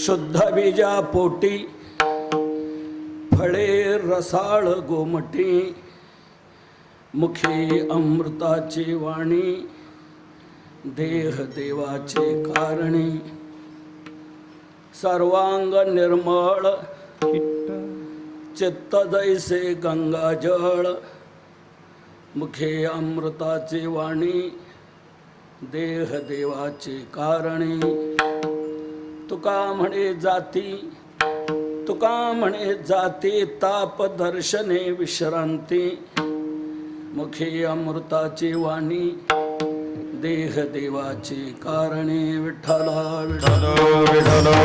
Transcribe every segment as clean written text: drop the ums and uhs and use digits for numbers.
शुद्ध बीजा पोटी फळे रसाळ गोमटी मुखे अमृताची वाणी देह देवाचे कारणी सर्वांग निर्मळ चित्त जैसे गंगाजळ मुखे अमृताची वाणी देह देवाचे कारणी तुका म्हणे जाती ताप दर्शने विश्रांती मुखे अमृताची वाणी देह देवाची कारणे विठ्ठला विठ्ठला विठ्ठला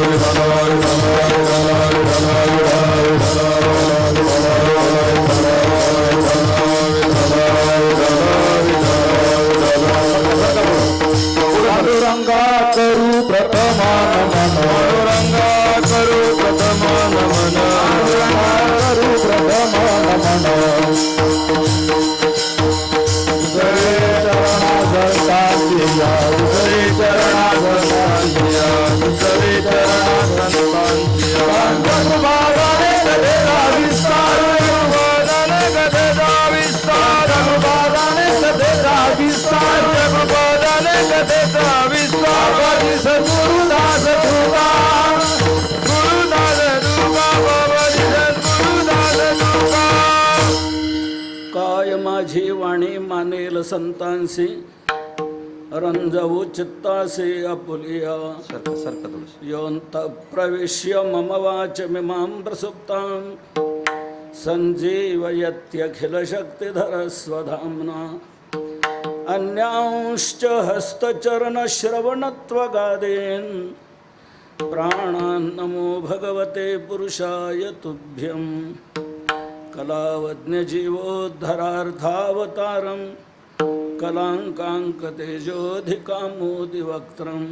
विठ्ठला पांडुरंगा करू प्रथमान मन पांडुरंगा करू प्रथमान मन करू प्रथमान मन दुसरे चरणा संतांचिया दुसरे चरणा संतांचिया दुसरे चरणा संतांचिया अनुवादाने सदेचा विस्तार अनुवादाने सदेचा विस्तार अनुवादाने सदेचा विस्तार अनुवादाने सदेचा विस्तार सद्गुरुदास दुर्गा गुरुदास दुर्गा बाबाजी सद्गुरुदास दुर्गा काय माझी वाणी मानेल संतांसी रंजवू चित्तासे आपुलिया योऽन्त प्रविश्य मम वाचमिमां प्रसुप्तां संजीवयत्यखिलशक्तिधर स्वधाम्ना अन्यांश्च हस्तचरणश्रवणत्वगादीन् प्राणान् नमो भगवते पुरुषाय तुभ्यं कलावज्ञजीवोद्धरार्थावतारं कलाङ्काङ्कतेजोऽधिकामोदिवक्त्रं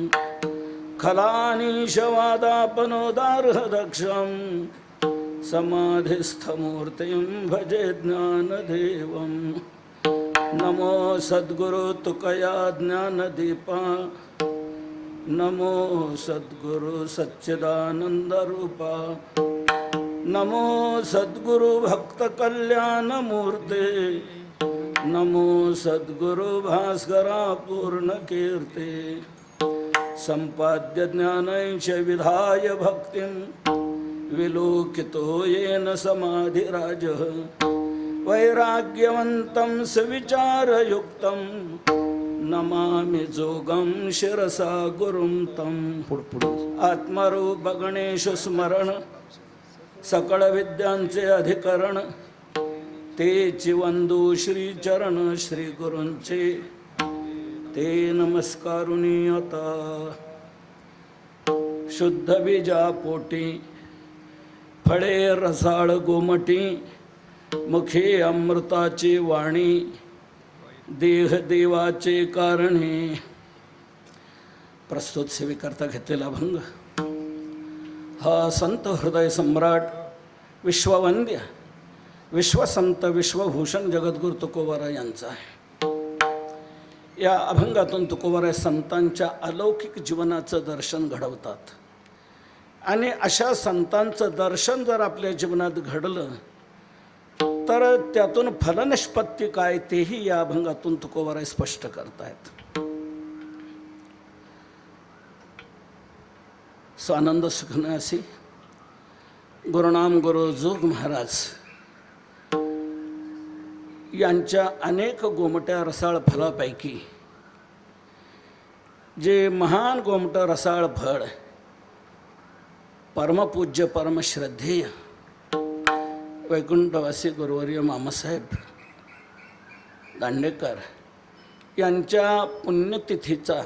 खलानीशवादापनोदार्हदक्षं समाधिस्थमूर्तिं भजे ज्ञानदेवं नमो सद्गुरु तुकया ज्ञानदीपा नमो सद्गुरु सच्चिदानन्दरूपा नमो सद्गुरु भक्त कल्याण मूर्ते नमो सद्गुरु भास्करा पूर्ण कीर्ते संपाद्य ज्ञानैष विधाय भक्तिं विलोकितो येन समाधिराजः वैराग्यवन्तं सविचारयुक्तं नमामि जोगं शिरसा गुरुं तं आत्मरूप गणेश स्मरण सकळ विद्यांचे अधिकरण तेची वंदू श्री चरण श्री गुरूंचे ते नमस्कारुनी आता शुद्ध बीजा पोटी फळे रसाळ गोमटी मुखे अमृताची वाणी देह देवाचे कारणे प्रस्तुत सेवेकरता घेतलेला अभंग हा संत हृदय सम्राट विश्ववंद्य विश्वसंत विश्वभूषण जगद्गुरु तुकोबाराय यांचा आहे. या अभंगातून तुकोबाराय संतांच्या अलौकिक जीवनाचं दर्शन घडवतात आणि अशा संतांचं दर्शन जर आपल्या जीवनात घडलं तर त्यातून फलनिष्पत्ती काय तेही या अभंगातून तुकोबाराय स्पष्ट करतायत. स्वानंद सुखनासी गुरुनाम गुरु जोग महाराज यांच्या अनेक गोमट्या रसाळ फळापैकी जे महान गोमट रसाळ फळ परमपूज्य परमश्रद्धेय वैकुंठवासी गुरुवर्य मामासाहेब दांडेकर यांच्या पुण्यतिथीचा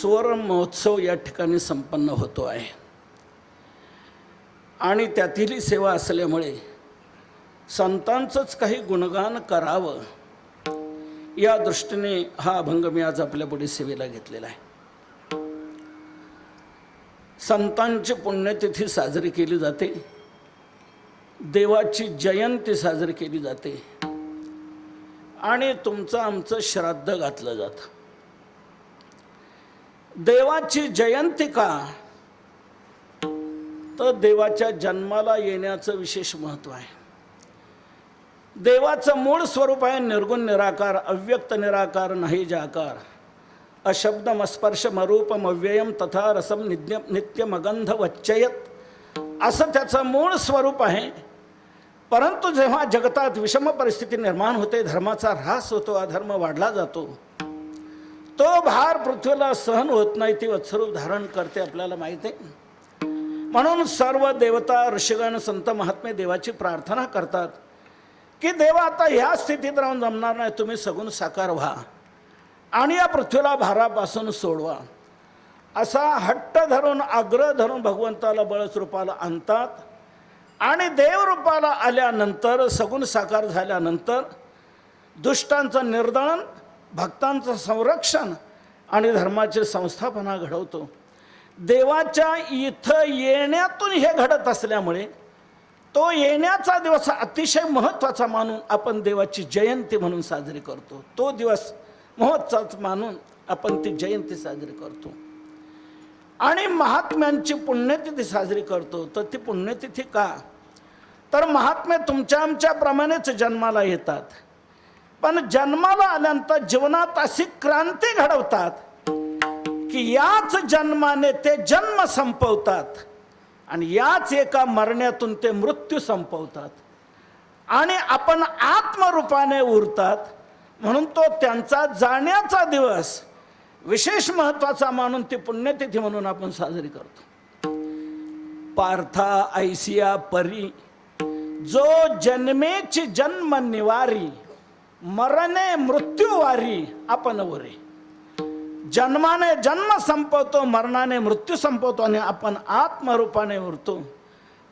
सुवर्ण महोत्सव या ठिकाणी संपन्न होतो आहे आणि त्यातीलही सेवा असल्यामुळे संतांचंच काही गुणगान करावं या दृष्टीने हा अभंग मी आज आपल्यापुढे सेवेला घेतलेला आहे. संतांची पुण्यतिथी साजरी केली जाते, देवाची जयंती साजरी केली जाते आणि तुमचं आमचं श्राद्ध घातलं जातं. देवाची जयंती का? तर देवाच्या जन्माला येण्याचं विशेष महत्त्व आहे. देवाचं मूळ स्वरूप आहे निर्गुण निराकार, अव्यक्त निराकार, नाही जाकार, अशब्दम स्पर्शम रूपम अव्ययम तथा रसम नित्यम अगंध वच्चयत, असं त्याचं मूळ स्वरूप आहे. परंतु जेव्हा जगतात विषम परिस्थिती निर्माण होते, धर्माचा ऱ्हास होतो, अधर्म वाढला जातो, तो भार पृथ्वीला सहन होत नाही, ती वत्सरूप धारण करते, आपल्याला माहीत आहे. म्हणून सर्व देवता, ऋषिगण, संत महात्मे देवाची प्रार्थना करतात की देवा आता ह्या स्थितीत राहून जमणार नाही, तुम्ही सगुण साकार व्हा आणि या पृथ्वीला भारापासून सोडवा. असा हट्ट धरून, आग्रह धरून भगवंताला बळस्वरूपाला आणतात. आणि देवरूपाला आल्यानंतर, सगुण साकार झाल्यानंतर दुष्टांचं निर्दळन, भक्तांचं संरक्षण आणि धर्माची संस्थापना घडवतो. देवाच्या इथं येण्यातून हे घडत असल्यामुळे तो येण्याचा दिवस अतिशय महत्त्वाचा मानून आपण देवाची जयंती म्हणून साजरी करतो. तो दिवस महत्त्वाचा मानून आपण ती जयंती साजरी करतो आणि महात्म्यांची पुण्यतिथी साजरी करतो. तर ती पुण्यतिथी का? तर महात्मे तुमच्या आमच्याप्रमाणेच जन्माला येतात, पण जन्माला आल्यानंतर जीवनात अशी क्रांती घडवतात की याच जन्माने ते जन्म संपवतात आणि याच एका मरण्यातून ते मृत्यू संपवतात आणि आपण आत्मरूपाने उरतात. म्हणून तो त्यांचा जाण्याचा दिवस विशेष महत्त्वाचा मानून ती पुण्यतिथी म्हणून आपण साजरी करतो. पार्था ऐसिया परी, जो जन्मेची जन्म निवारी, मरणे मृत्यूवारी आपण वरे. जन्माने जन्म संपवतो, मरणाने मृत्यू संपवतो आणि आपण आत्मरूपाने उरतो.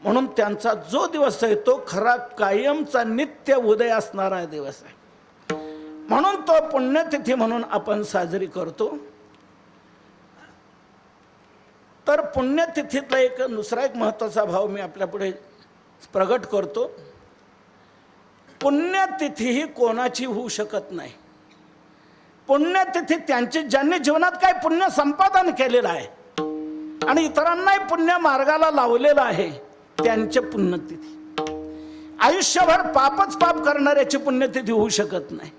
म्हणून त्यांचा जो दिवस आहे तो खरा कायमचा नित्य उदय असणारा दिवस आहे. म्हणून तो पुण्यतिथी म्हणून आपण साजरी करतो. तर पुण्यतिथीतला एक दुसरा एक महत्त्वाचा भाव मी आपल्यापुढे प्रगट करतो. पुण्यतिथी ही कोणाची होऊ शकत नाही. पुण्यतिथी त्यांची ज्यांनी जीवनात काय पुण्य संपादन केलेलं आहे आणि इतरांनाही पुण्य मार्गाला लावलेलं आहे, त्यांची पुण्यतिथी. आयुष्यभर पापच पाप करणाऱ्याची पुण्यतिथी होऊ शकत नाही.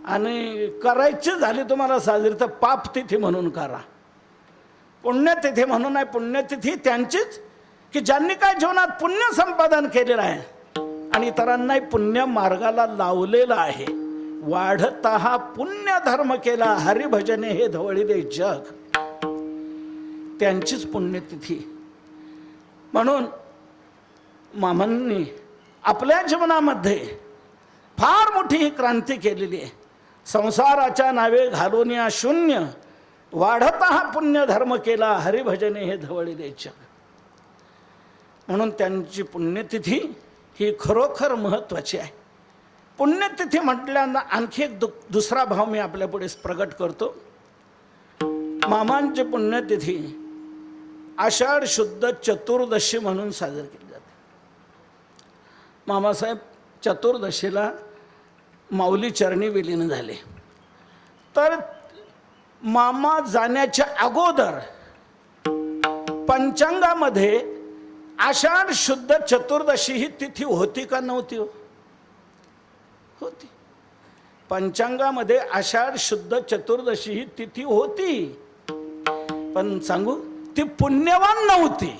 आणि करायची झाली तुम्हाला साजरी तर पाप तिथी म्हणून करा, पुण्यतिथी म्हणून नाही. पुण्यतिथी त्यांचीच की ज्यांनी काय जीवनात पुण्य संपादन केलेलं आहे आणि इतरांनाही पुण्य मार्गाला लावलेलं आहे. वाढता हा पुण्य धर्म केला, हरिभजने हे धवळीले जग, त्यांचीच पुण्यतिथी. म्हणून मामांनी आपल्या जीवनामध्ये फार मोठी ही क्रांती केलेली आहे. संसाराच्या नावे घालून या शून्य, वाढता हा पुण्य धर्म केला, हरिभजने हे धवळीले जग. म्हणून त्यांची पुण्यतिथी ही खरोखर महत्त्वाची आहे. पुण्यतिथी म्हटल्यानं आणखी एक दुसरा भाव मी आपल्यापुढे प्रगट करतो. मामांची पुण्यतिथी आषाढ शुद्ध चतुर्दशी म्हणून साजरी केली जाते. मामासाहेब चतुर्दशीला माऊली चरणी विलीन झाले. तर मामा जाण्याच्या अगोदर पंचांगामध्ये आषाढ शुद्ध चतुर्दशी ही तिथी होती का नव्हती? होती. पंचांगामध्ये आषाढ शुद्ध चतुर्दशी ही तिथी होती, पण सांगू ती पुण्यवान नव्हती.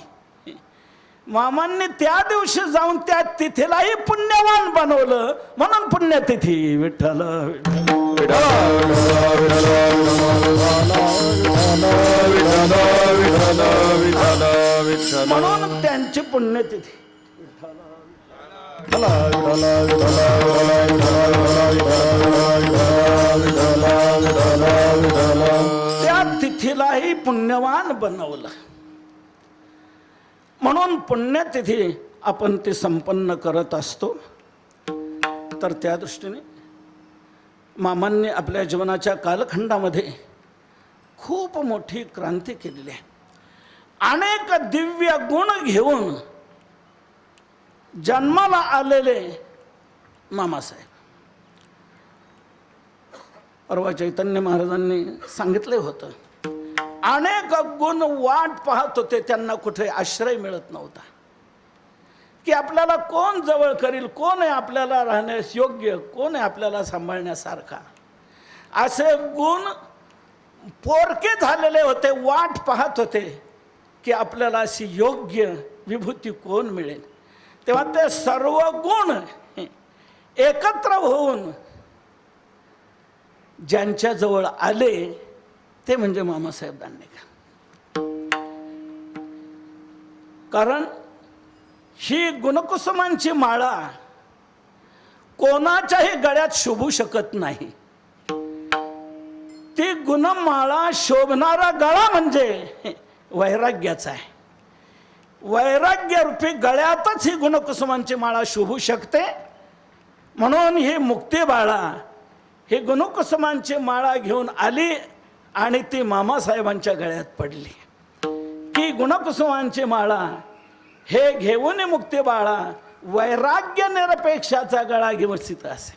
मामांनी त्या दिवशी जाऊन त्या तिथीलाही पुण्यवान बनवलं, म्हणून पुण्यतिथी. विठ्ठल म्हणून त्यांची पुण्यतिथी. त्या तिथीलाही पुण्यवान बनवलं. म्हणून पुण्यतिथी आपण ते संपन्न करत असतो. तर त्या दृष्टीने मामांनी आपल्या जीवनाच्या कालखंडामध्ये खूप मोठी क्रांती केलेली आहे. अनेक दिव्य गुण घेऊन जन्माला आलेले मामासाहेब. परवा चैतन्य महाराजांनी सांगितले होतं, अनेक गुण वाट पाहत होते, त्यांना कुठे आश्रय मिळत नव्हता, की आपल्याला कोण जवळ करील, कोण आहे आपल्याला राहण्यास योग्य, कोण आहे आपल्याला सांभाळण्यासारखा. असे गुण पोरके झालेले होते, वाट पाहत होते की आपल्याला अशी योग्य विभूती कोण मिळेल. तेव्हा ते सर्व गुण एकत्र होऊन ज्यांच्याजवळ आले ते म्हणजे मामासाहेब दांडेकर. कारण ही गुणकुसुमांची माळा कोणाच्याही गळ्यात शोभू शकत नाही. ती गुणमाळा शोभणारा गळा म्हणजे वैराग्याचा आहे. वैराग्यरूपी गळ्यातच ही गुणकुसुमांची माळा शोभू शकते. म्हणून ही मुक्तीबाळा ही गुणकुसुमांची माळा घेऊन आली आणि ती मामासाहेबांच्या गळ्यात पडली. ही गुणकुसुमांची माळा हे घेऊन मुक्तीबाळा वैराग्य निरपेक्षाचा गळा घेऊन तिथं असे.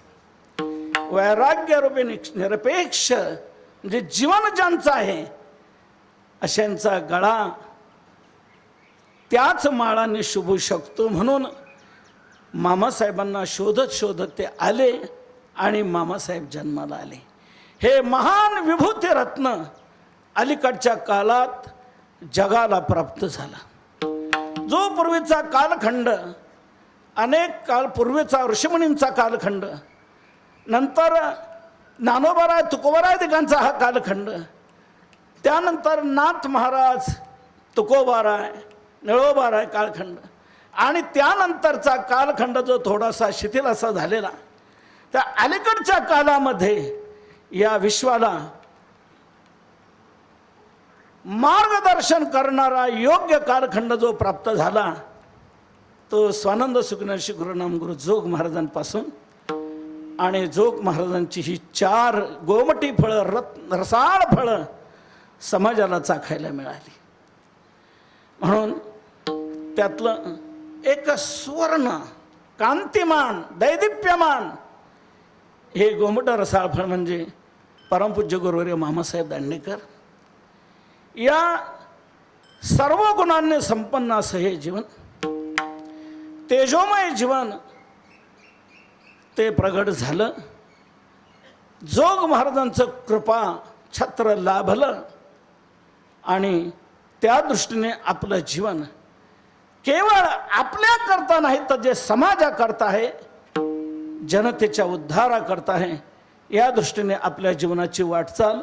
वैराग्यरूपी निरपेक्ष म्हणजे जीवन ज्यांचं आहे अशांचा गळा त्याच माळाने शोभू शकतो. म्हणून मामासाहेबांना शोधत शोधत ते आले आणि मामासाहेब जन्माला आले. हे महान विभूती रत्न अलीकडच्या काळात जगाला प्राप्त झाला. जो पूर्वीचा कालखंड, अनेक काळ पूर्वीचा ऋषिमुनींचा कालखंड, नंतर ज्ञानोबाराय तुकोबाराय दिगांचा हा कालखंड, त्यानंतर नाथ महाराज तुकोबाराय निळोबाराय कालखंड, आणि त्यानंतरचा कालखंड जो थोडासा शिथिल असा झालेला, त्या अलीकडच्या काळामध्ये या विश्वाला मार्गदर्शन करणारा योग्य कालखंड जो प्राप्त झाला तो स्वानंद सुखनर्षी गुरुनाम गुरु जोग महाराजांपासून. आणि जोग महाराजांची ही 4 गोमटी फळं, रसाळ फळं समाजाला चाखायला मिळाली. म्हणून त्यातलं एक सुवर्ण कांतिमान दैदिप्यमान हे गोमट रसाळ फळ म्हणजे परमपूज्य गुरुवर्य मामासाहेब दांडेकर. या सर्व गुणांनी संपन्न असं हे जीवन, तेजोमय जीवन ते प्रगट झालं. जोग महाराजांचं कृपा छत्र लाभलं आणि त्या दृष्टीने आपलं जीवन केवळ आपल्या करता नाही तर जे समाजाकरता आहे, जनतेच्या उद्धाराकरता आहे, या दृष्टीने आपल्या जीवनाची वाटचाल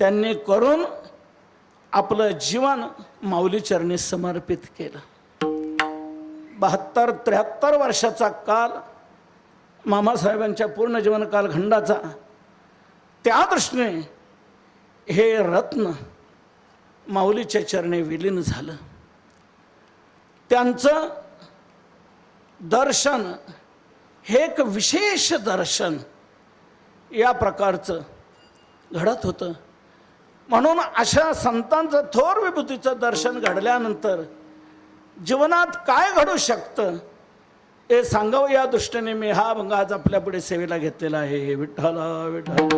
त्यांनी करून आपलं जीवन माऊलीचरणी समर्पित केलं. 72-73 वर्षाचा काल मामासाहेबांच्या पूर्ण जीवन कालखंडाचा, त्या दृष्टीने हे रत्न माऊलीच्या चरणी विलीन झालं. त्यांचं दर्शन हे एक विशेष दर्शन या प्रकारचं घडत होतं. म्हणून अशा संतांचं थोर विभूतीचं दर्शन घडल्यानंतर जीवनात काय घडू शकतं हे सांगावं या दृष्टीने मी हा अभंग आज आपल्या पुढे सेवेला घेतलेला आहे. विठ्ठला विठ्ठला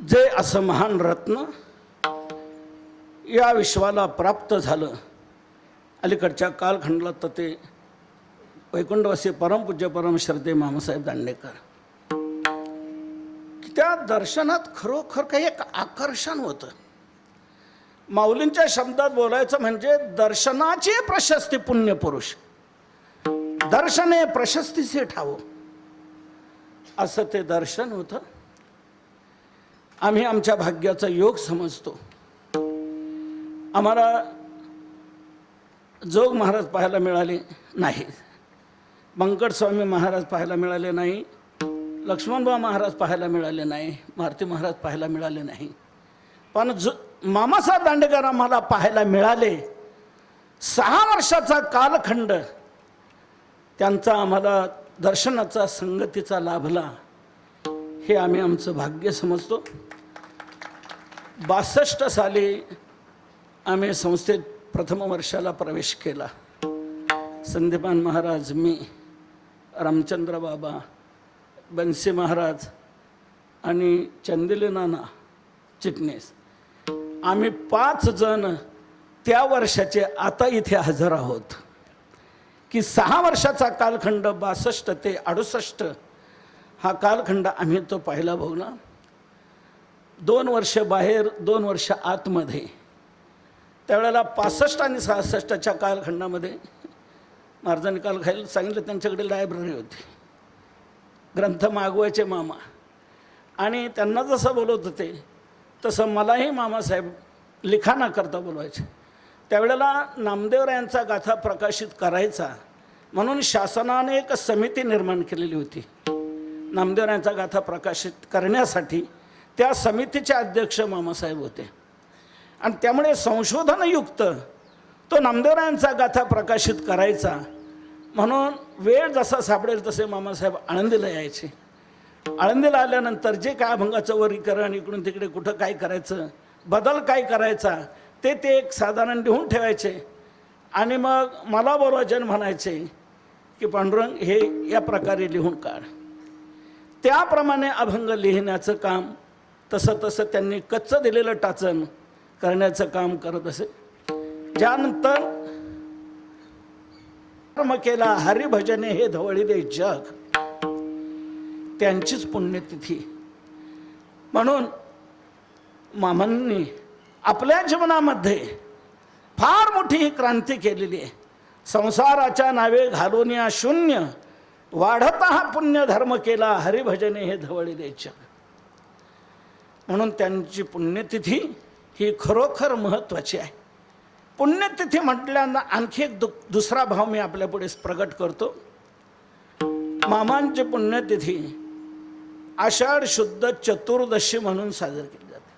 जे असं महान रत्न या विश्वाला प्राप्त झालं अलीकडच्या कालखंडाला, तर ते वैकुंठवासी परमपूज्य परमश्रद्धे मामासाहेब दांडेकर. त्या दर्शनात खरोखर काही एक आकर्षण होतं. माऊलींच्या शब्दात बोलायचं म्हणजे दर्शनाची प्रशस्ती पुण्यपुरुष, दर्शने प्रशस्तीचे ठावो. असं ते दर्शन होतं. आम्ही आमच्या भाग्याचा योग समजतो. आम्हाला जोग महाराज पाहायला मिळाले नाही, बंकट स्वामी महाराज पाहायला मिळाले नाही, लक्ष्मणबा महाराज पाहायला मिळाले नाही, मारुती महाराज पाहायला मिळाले नाही. पण मामासाहेब दांडेकर आम्हाला पाहायला मिळाले. 6 वर्षाचा कालखंड त्यांचा आम्हाला दर्शनाचा संगतीचा लाभला. हे आम्ही आमचं भाग्य समजतो. 62 साली आम्ही संस्थेत प्रथम वर्षाला प्रवेश केला. संदीपान महाराज, मी, रामचंद्र बाबा, बनसे महाराज आणि चंदिले नाना चिटणीस, आम्ही 5 जण त्या वर्षाचे आता इथे हजर आहोत. की 6 वर्षाचा कालखंड 62 ते 68 हा कालखंड आम्ही तो पाहिला भोगला. 2 वर्ष बाहेर, 2 वर्ष आतमध्ये. त्यावेळेला 65 आणि 66च्या कालखंडामध्ये महाराजांनी काल खायला सांगितलं, त्यांच्याकडे लायब्ररी होती, ग्रंथ मागवायचे मामा. आणि त्यांना जसं बोलवत होते तसं मलाही मामासाहेब लिखाणाकरता बोलवायचे. त्यावेळेला नामदेवरायांचा गाथा प्रकाशित करायचा म्हणून शासनाने एक समिती निर्माण केलेली होती नामदेवरायांचा गाथा प्रकाशित करण्यासाठी. त्या समितीचे अध्यक्ष मामासाहेब होते. आणि त्यामुळे संशोधनयुक्त तो नामदेवरायांचा गाथा प्रकाशित करायचा म्हणून वेळ जसा सापडेल तसे मामासाहेब आळंदीला यायचे. आळंदीला आल्यानंतर जे काय अभंगाचं वर्गीकरण, इकडून तिकडे कुठं काय करायचं, बदल काय करायचा, ते एक साधारण लिहून ठेवायचे. आणि मग मला बोलवायचे म्हणायचे की पांडुरंग हे या प्रकारे लिहून काढ. त्याप्रमाणे अभंग लिहिण्याचं काम तसं त्यांनी कच्चं दिलेलं टाचन करण्याचं काम करत असे. ज्यानंतर कर्म केला हरिभजने हे धवळीले जग, त्यांचीच पुण्यतिथी. म्हणून मामांनी आपल्या जीवनामध्ये फार मोठी क्रांती केलेली आहे. संसाराच्या नावे घालून या शून्य वाढता हा पुण्य धर्म केला हरिभजने हे धवळीले जग. म्हणून त्यांची पुण्यतिथी ही खरोखर महत्त्वाची आहे. पुण्यतिथी म्हटल्यानं आणखी एक दुसरा भाव मी आपल्यापुढे प्रगट करतो. मामांची पुण्यतिथी आषाढ शुद्ध चतुर्दशी म्हणून साजरी केली जाते.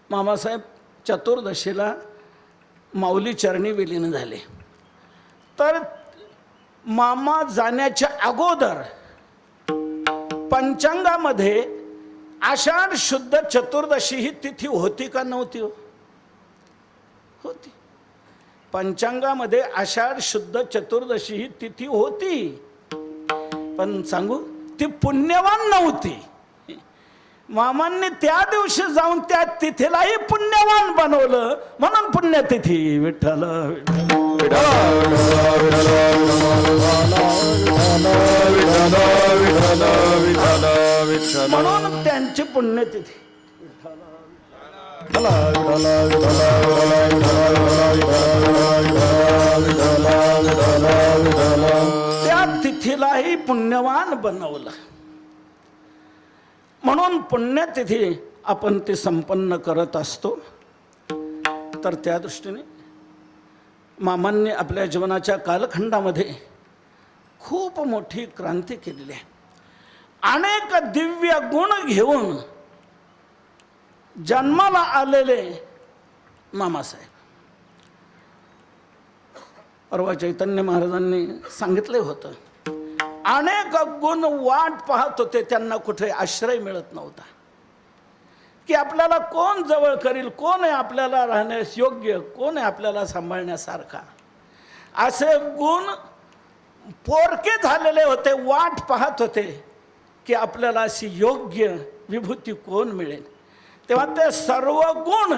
मामासाहेब चतुर्दशीला माऊली चरणी विलीन झाले. तर मामा जाण्याच्या अगोदर पंचांगामध्ये आषाढ शुद्ध चतुर्दशी ही तिथी होती का नव्हती? होती. पंचांगामध्ये आषाढ शुद्ध चतुर्दशी ही तिथी होती. पण सांगू, ती पुण्यवान नव्हती. मामांनी त्या दिवशी जाऊन त्या तिथीलाही पुण्यवान बनवलं म्हणून पुण्यतिथी. विठ्ठल म्हणून त्यांची पुण्यतिथी. त्या तिथीलाही पुण्यवान बनवलं म्हणून पुण्यतिथी आपण ते संपन्न करत असतो. तर त्या दृष्टीने मामांनी आपल्या जीवनाच्या कालखंडामध्ये खूप मोठी क्रांती केलेली आहे. अनेक दिव्य गुण घेऊन जन्माला आलेले मामासाहेब. परवा चैतन्य महाराजांनी सांगितले होतं, अनेक गुण वाट पाहत होते, त्यांना कुठे आश्रय मिळत नव्हता. की आपल्याला कोण जवळ करील, कोण आहे आपल्याला राहण्यास योग्य, कोण आहे आपल्याला सांभाळण्यासारखा. असे गुण पोरके झालेले होते, वाट पाहत होते की आपल्याला अशी योग्य विभूती कोण मिळेल. तेव्हा ते सर्व गुण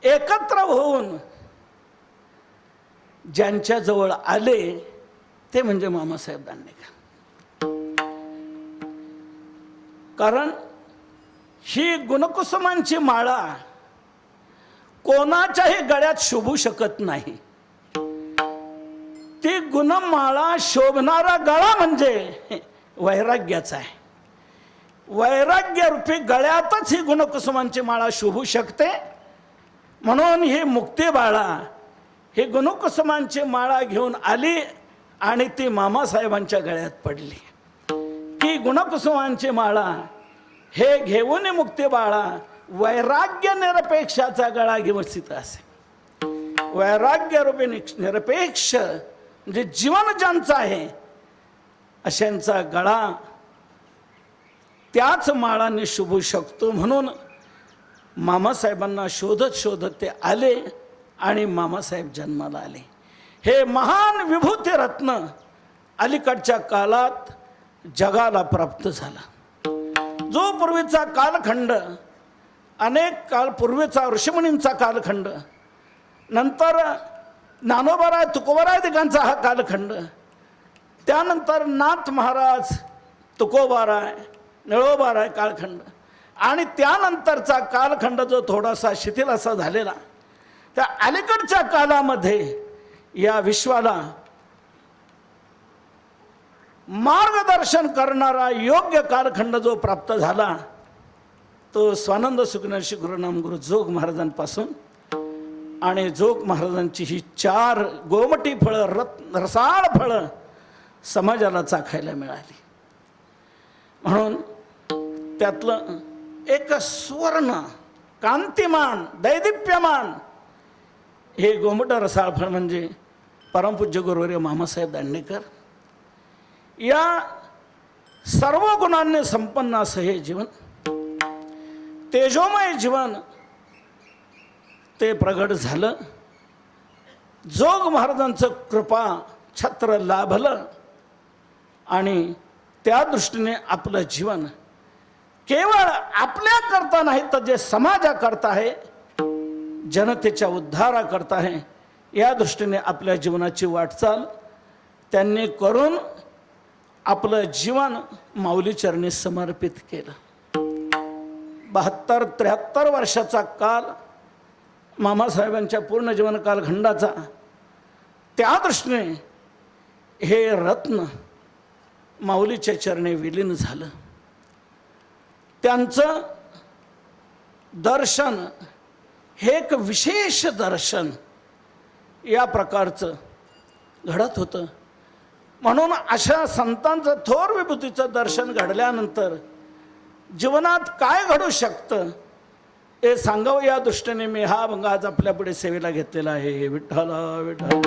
एकत्र होऊन ज्यांच्या जवळ आले ते म्हणजे मामासाहेब दांडेकर. कारण ही गुणकुसुमांची माळा कोणाच्याही गळ्यात शोभू शकत नाही. ती गुणमाळा शोभणारा गळा म्हणजे वैराग्याचा आहे. वैराग्यरूपी गळ्यातच ही गुणकुसुमांची माळा शोभू शकते. म्हणून ही मुक्ती बाळा ही गुणकुसुमांची माळा घेऊन आली आणि ती मामासाहेबांच्या गळ्यात पडली. की गुणकुसुमांची माळा हे घेऊन मुक्ती बाळा वैराग्य निरपेक्षाचा गळा घेवसित असे. वैराग्यरूपी निरपेक्ष म्हणजे जीवन ज्यांचं आहे अशांचा गळा त्याच माळाने शोभू शकतो. म्हणून मामासाहेबांना शोधत शोधत ते आले आणि मामासाहेब जन्माला आले. हे महान विभूती रत्न अलीकडच्या काळात जगाला प्राप्त झाला. जो पूर्वीचा कालखंड अनेक काळ पूर्वीचा ऋषिमुनींचा कालखंड, नंतर ज्ञानोबाराय तुकोबाराय दिगांचा हा कालखंड, त्यानंतर नाथ महाराज तुकोबाराय निळोबाराय कालखंड आणि त्यानंतरचा कालखंड जो थोडासा शिथिल असा झालेला, त्या अलीकडच्या काळामध्ये या विश्वाला मार्गदर्शन करणारा योग्य कालखंड जो प्राप्त झाला तो स्वानंद सुखनर्षी गुरुनाम गुरु जोग महाराजांपासून आणि जोग महाराजांची ही 4 गोमटी फळं रसाळ फळं समाजाला चाखायला मिळाली. म्हणून त्यातलं एक सुवर्ण कांतिमान दैदिप्यमान हे गोमट रसाळ फळ म्हणजे परमपूज्य गुरुवर्य मामासाहेब दांडेकर. या सर्व गुणांनी संपन्न असं हे जीवन, तेजोमय जीवन ते प्रगट झालं. जोग महाराजांचं कृपा छत्र लाभलं आणि त्या दृष्टीने आपलं जीवन केवळ आपल्या करता नाही तर जे समाजाकरता आहे, जनतेच्या उद्धाराकरता आहे, या दृष्टीने आपल्या जीवनाची वाटचाल त्यांनी करून आपलं जीवन माऊलीचरणी समर्पित केलं. 72-73 वर्षाचा काल मामासाहेबांच्या पूर्ण जीवन कालखंडाचा, त्या दृष्टीने हे रत्न माऊलीच्या चरणी विलीन झालं. त्यांचं दर्शन हे एक विशेष दर्शन या प्रकारचं घडत होतं. म्हणून अशा संतांचं थोर विभूतीचं दर्शन घडल्यानंतर जीवनात काय घडू शकतं हे सांगावं या दृष्टीने मी हा अभंग आज आपल्या पुढे सेवेला घेतलेला आहे. विठ्ठला विठ्ठला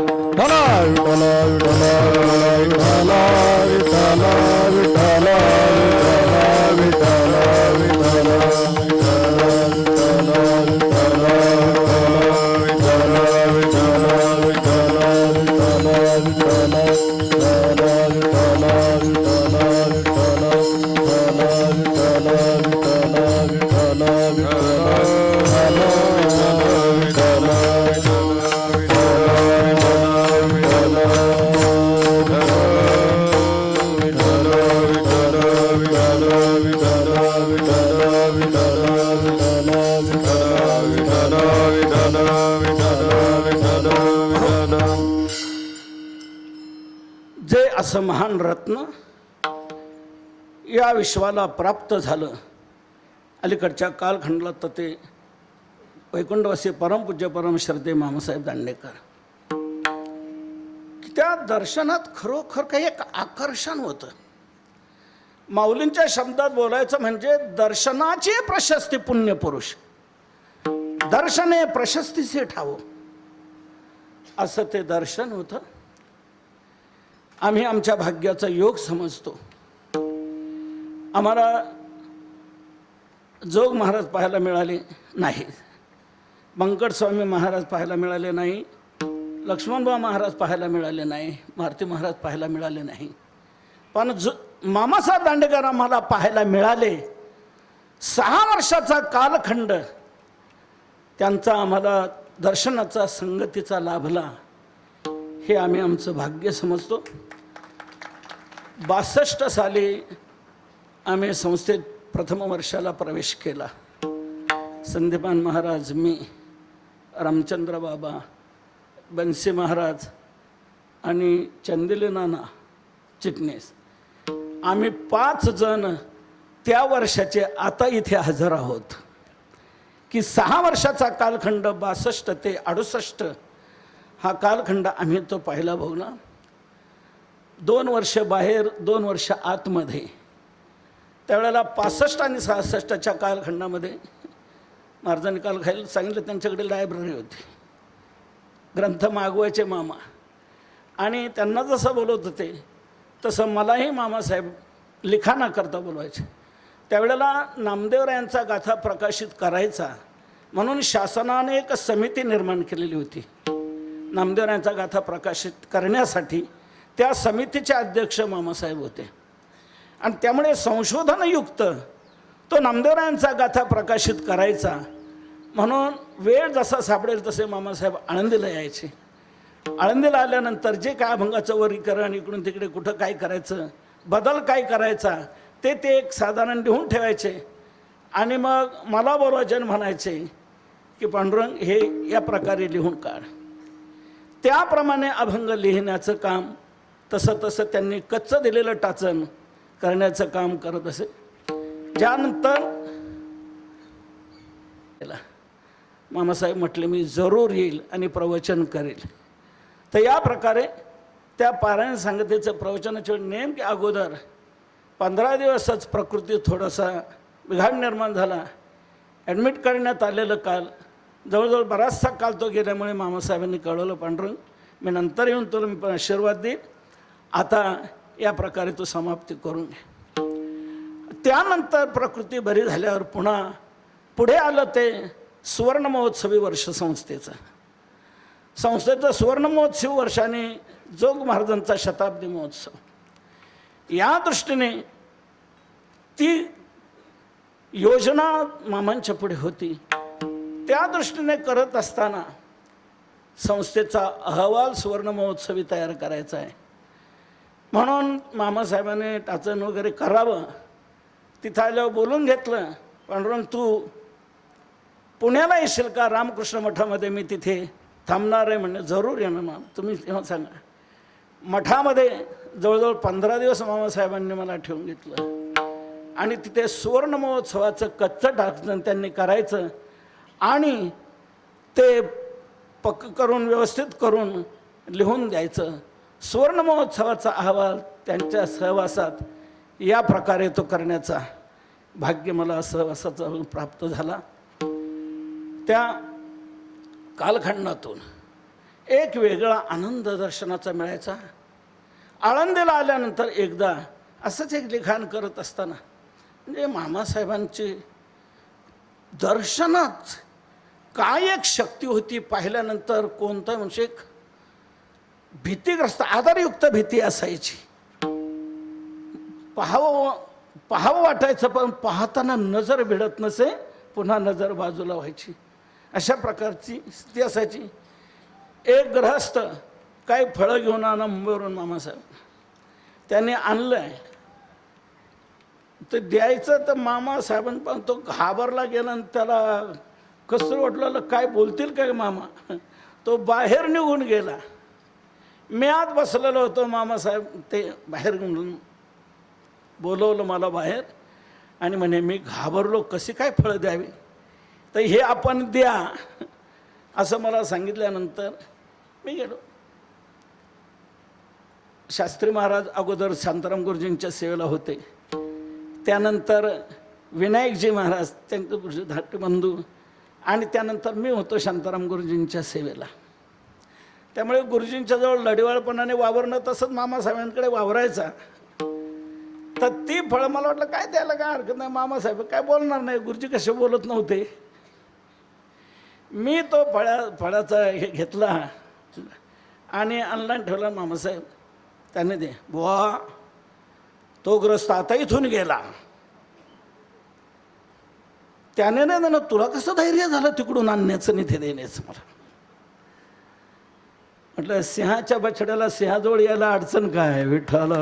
जे असं महान रत्न या विश्वाला प्राप्त झालं अलीकडच्या कालखंडाला, तर ते वैकुंठवासी परमपूज्य परमश्रद्धे मामासाहेब दांडेकर. त्या दर्शनात खरोखर काही एक आकर्षण होतं. माऊलींच्या शब्दात बोलायचं म्हणजे दर्शनाची प्रशस्ती पुण्यपुरुष, दर्शने प्रशस्तीचे ठावो, असं ते दर्शन होतं. आम्ही आमच्या भाग्याचा योग समजतो. आम्हाला जोग महाराज पाहायला मिळाले नाही, बंकट स्वामी महाराज पाहायला मिळाले नाही, लक्ष्मणबा महाराज पाहायला मिळाले नाही, मारुती महाराज पाहायला मिळाले नाही, पण मामासाहेब दांडेकर आम्हाला पाहायला मिळाले. 6 वर्षाचा कालखंड त्यांचा आम्हाला दर्शनाचा संगतीचा लाभला, हे आम्ही आमचं भाग्य समजतो. 62 साली आम्ही संस्थेत प्रथम वर्षाला प्रवेश केला. संदीपान महाराज, मी, रामचंद्र बाबा, बन्सी महाराज आणि चंदिले नाना चिटणीस आम्ही 5 जण त्या वर्षाचे आता इथे हजर आहोत की 6 वर्षाचा कालखंड 62 ते 68 हा कालखंड आम्ही तो पाहिला भाऊ ना. 2 वर्ष बाहेर 2 वर्ष आतमध्ये. त्यावेळेला 65 आणि 66च्या कालखंडामध्ये महाराजांनी काल खायला सांगितलं त्यांच्याकडे लायब्ररी होती, ग्रंथ मागवायचे मामा. आणि त्यांना जसं बोलवत होते तसं मलाही मामासाहेब लिखाणाकरता बोलवायचे. त्यावेळेला नामदेवरायांचा गाथा प्रकाशित करायचा म्हणून शासनाने एक समिती निर्माण केलेली होती नामदेवरायांचा गाथा प्रकाशित करण्यासाठी. त्या समितीचे अध्यक्ष मामासाहेब होते आणि त्यामुळे संशोधनयुक्त तो नामदेवरायांचा गाथा प्रकाशित करायचा म्हणून वेळ जसा सापडेल तसे मामासाहेब आळंदीला यायचे. आळंदीला आल्यानंतर जे काय अभंगाचं वर्गीकरण इकडून तिकडे कुठं काय करायचं, बदल काय करायचा ते एक साधारण लिहून ठेवायचे. आणि मग मला बोलवायचे म्हणायचे की पांडुरंग हे या प्रकारे लिहून काढ. त्याप्रमाणे अभंग लिहिण्याचं काम तसं त्यांनी कच्चं दिलेलं टाचन करण्याचं काम करत असे. ज्यानंतर मामासाहेब म्हटले मी जरूर येईल आणि प्रवचन करेल. तर या प्रकारे त्या पारायण संगतीचं प्रवचनाच्या नेमके अगोदर 15 दिवसच प्रकृती थोडासा बिघाड निर्माण झाला. ॲडमिट करण्यात आलेलं काल जवळजवळ बराचसा काल तो गेल्यामुळे मामासाहेबांनी कळवलं पांडुरंग मी नंतर येऊन तुला मी आशीर्वाद देईन, आता या प्रकारे तू समाप्ती करून घे. त्यानंतर प्रकृती बरी झाल्यावर पुढे आलं ते सुवर्ण महोत्सवी वर्ष संस्थेचं सुवर्ण महोत्सवी वर्षाने जोग महाराजांचा शताब्दी महोत्सव. या दृष्टीने ती योजना मामांच्या पुढे होती. त्या दृष्टीने करत असताना संस्थेचा अहवाल सुवर्ण महोत्सवी तयार करायचा आहे म्हणून मामासाहेबांनी टाचण वगैरे करावं. तिथं आल्यावर बोलून घेतलं पांडुरंग तू पुण्याला येशील का रामकृष्ण मठामध्ये मी तिथे थांबणार आहे. म्हणणे जरूर येणार ना तुम्ही तेव्हा सांगा. मठामध्ये जवळजवळ 15 दिवस मामासाहेबांनी मला ठेवून घेतलं आणि तिथे सुवर्ण महोत्सवाचं कच्चं टाचण त्यांनी करायचं आणि ते पक्क करून व्यवस्थित करून लिहून द्यायचं. सुवर्ण महोत्सवाचा अहवाल त्यांच्या सहवासात या प्रकारे तो करण्याचा भाग्य मला सहवासाचा प्राप्त झाला. त्या कालखंडातून एक वेगळा आनंद दर्शनाचा मिळायचा. आळंदीला आल्यानंतर एकदा असंच एक लिखाण करत असताना म्हणजे मामासाहेबांची दर्शनात काय एक शक्ती होती पाहिल्यानंतर कोणता म्हणजे एक भीतीग्रस्त आधारयुक्त भीती असायची. पाहावं वाटायचं पण पाहताना नजर भिडत नसे, पुन्हा नजर बाजूला व्हायची. अशा प्रकारची स्थिती असायची. एक गृहस्थ काही फळं घेऊन आणा मुंबईवरून मामासाहेब त्याने आणलं आहे ते द्यायचं तर मामासाहेबांनी पण तो घाबरला गेला आणि त्याला कसं वाटलं काय बोलतील काय मामा. तो बाहेर निघून गेला. मी आत बसलेलो होतो. मामासाहेब ते बाहेर बोलवलं मला बाहेर आणि म्हणे मी घाबरलो कशी काय फळं द्यावी तर हे आपण द्या असं मला सांगितल्यानंतर मी गेलो. शास्त्री महाराज अगोदर शांताराम गुरुजींच्या सेवेला होते. त्यानंतर विनायकजी महाराज त्यांचे गुरुजी धाकटे बंधू आणि त्यानंतर मी होतो शांताराम गुरुजींच्या सेवेला. त्यामुळे गुरुजींच्या जवळ लढीवाळपणाने वावरणं तसंच मामासाहेबांकडे वावरायचा. तर ती फळं मला वाटलं काय द्यायला काय हरकत नाही मामासाहेब काय बोलणार नाही. गुरुजी कसे बोलत नव्हते. मी तो फळाचा हे घेतला आणि ऑनलाईन ठेवला. मामासाहेब त्याने दे बुवा तो ग्रस्त आता इथून गेला. त्याने नाही ना तुला कसं धैर्य झालं तिकडून आणण्याचं निधी देण्याचं. मला म्हटलं सिंहाच्या बछड्याला सिंहाजवळ यायला अडचण काय. विठ्ठल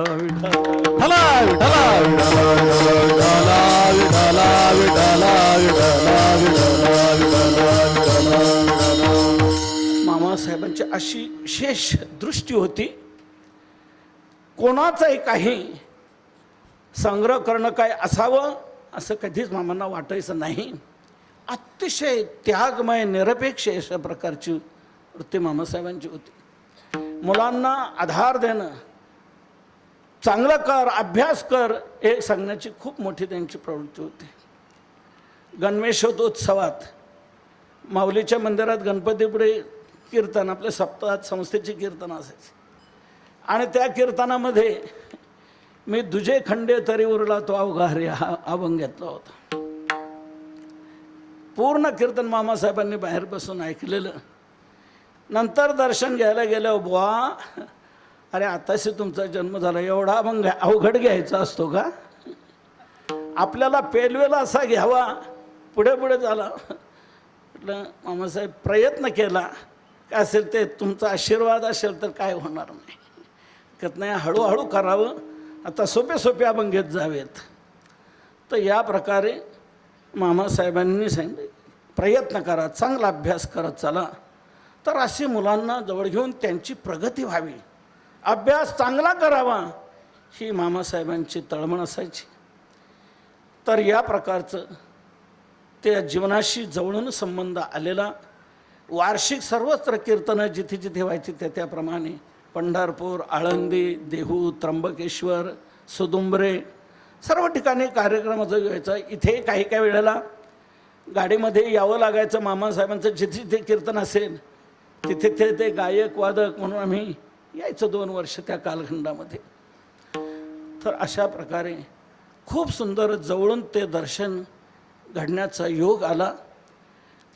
मामासाहेबांची अशी विशेष दृष्टी होती. कोणाचाही काही संग्रह करणं काय असावं असं कधीच मामांना वाटायचं नाही. अतिशय त्यागमय निरपेक्ष अशा प्रकारची वृत्ती मामासाहेबांची होती. मुलांना आधार देणं, चांगलं कर, अभ्यास कर हे सांगण्याची खूप मोठी त्यांची प्रवृत्ती होती. गणेशोत्सवात माऊलीच्या मंदिरात गणपतीपुढे कीर्तन, आपल्या सप्ताहात संस्थेची कीर्तन असायची आणि त्या कीर्तनामध्ये मी दुजे खंडे तरी उरला तो अवघा रे हा अभंग घेतला होता. पूर्ण कीर्तन मामासाहेबांनी बाहेर बसून ऐकलेलं. नंतर दर्शन घ्यायला गेलं, बुवा अरे आताशी तुमचा जन्म झाला, एवढा अभंग अवघड घ्यायचा असतो का? आपल्याला पेलवेला असा घ्यावा. पुढे पुढे झाला. म्हटलं मामासाहेब प्रयत्न केला, काय असेल ते तुमचा आशीर्वाद असेल तर काय होणार नाही. कत नाही, हळूहळू करावं, आता सोपे सोपे अभंग घेत जावेत. तर या प्रकारे मामासाहेबांनी सांगितले प्रयत्न करा, चांगला अभ्यास करत चला. तर असे मुलांना जवळ घेऊन त्यांची प्रगती व्हावी, अभ्यास चांगला करावा ही मामासाहेबांची तळमळ असायची. तर या प्रकारचं त्या जीवनाशी जवळून संबंध आलेला वार्षिक सर्वत्र कीर्तनं जिथे जिथे व्हायची त्याप्रमाणे पंढरपूर, आळंदी, देहू, त्र्यंबकेश्वर, सुदुंबरे सर्व ठिकाणी कार्यक्रमाचं व्हायचं. इथे काही काही वेळेला गाडीमध्ये यावं लागायचं. मामासाहेबांचं जिथे जिथे कीर्तन असेल तिथे ते गायक वादक म्हणून आम्ही यायचं 2 वर्ष त्या कालखंडामध्ये. तर अशा प्रकारे खूप सुंदर जवळून ते दर्शन घडण्याचा योग आला.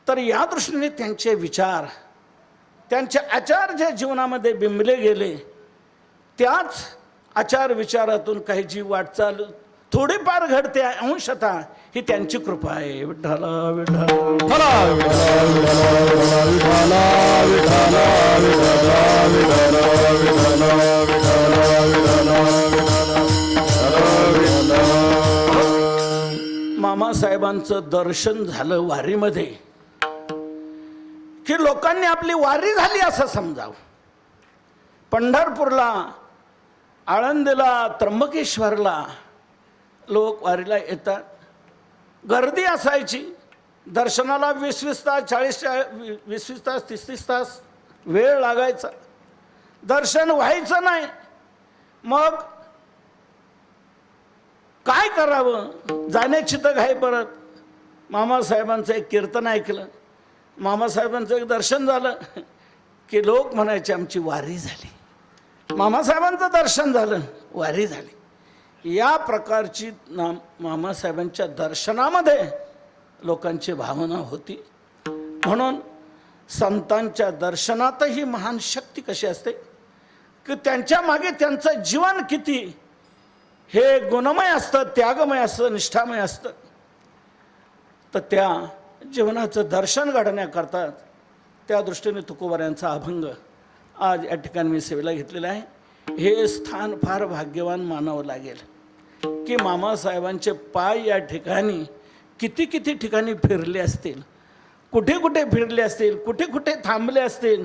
तर या दृष्टीने त्यांचे विचार, त्यांचे आचार जे जीवनामध्ये बिंबले गेले, त्याच आचार विचारातून काही जी वाटचाल थोडीफार घडते अंशतः ही त्यांची कृपा आहे. विठ्ठला विठ्ठला मामासाहेबांचं दर्शन झालं वारीमध्ये की लोकांनी आपली वारी झाली असं समजावं. पंढरपूरला, आळंदीला, त्र्यंबकेश्वरला लोक वारीला येतात. गर्दी असायची. दर्शनाला 20-20 तास, 20-20 तास, 30-30 तास वेळ लागायचा. दर्शन व्हायचं नाही. मग काय करावं, जाण्याची तर घाई. परत मामासाहेबांचं एक कीर्तन ऐकलं, मामासाहेबांचं एक दर्शन झालं की लोक म्हणायचे आमची वारी झाली. मामासाहेबांचं दर्शन झालं, वारी झाली. या प्रकारची मामासाहेबांच्या दर्शनामध्ये लोकांची भावना होती. म्हणून संतांच्या दर्शनातही महान शक्ती कशी असते की त्यांच्या मागे त्यांचं जीवन किती हे गुणमय असतं, त्यागमय असतं, निष्ठामय असतं. तर त्या जीवनाचं दर्शन घडण्याकरता त्या दृष्टीने तुकोबाऱ्यांचा अभंग आज या ठिकाणी मी सेवेला घेतलेला आहे. हे स्थान फार भाग्यवान मानावं लागेल की मामासाहेबांचे पाय या ठिकाणी किती किती ठिकाणी फिरले असतील, कुठे कुठे फिरले असतील, कुठे कुठे थांबले असतील,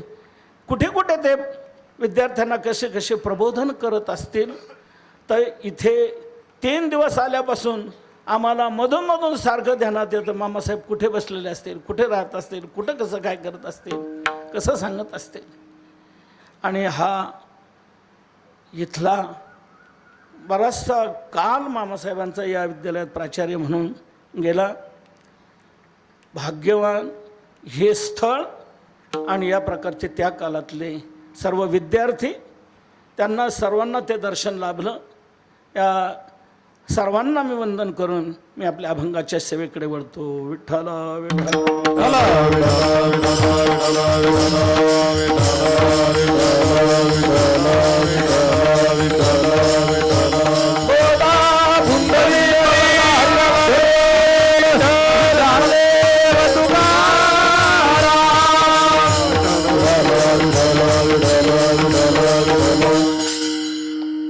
कुठे कुठे ते विद्यार्थ्यांना कसे कसे प्रबोधन करत असतील. तर इथे 3 दिवस आल्यापासून आम्हाला मधून मधून सारखं ध्यानात येतं मामासाहेब कुठे बसलेले असतील, कुठे राहत असतील, कुठं कसं काय करत असतील, कसं सांगत असतील. आणि हा इथला बराचसा काल मामासाहेबांचा या विद्यालयात प्राचार्य म्हणून गेला. भाग्यवान हे स्थळ आणि या प्रकारचे त्या काळातले सर्व विद्यार्थी, त्यांना सर्वांना ते दर्शन लाभलं. या सर्वांना मी वंदन करून मी आपल्या अभंगाच्या सेवेकडे वळतो. विठ्ठला विठ्ठला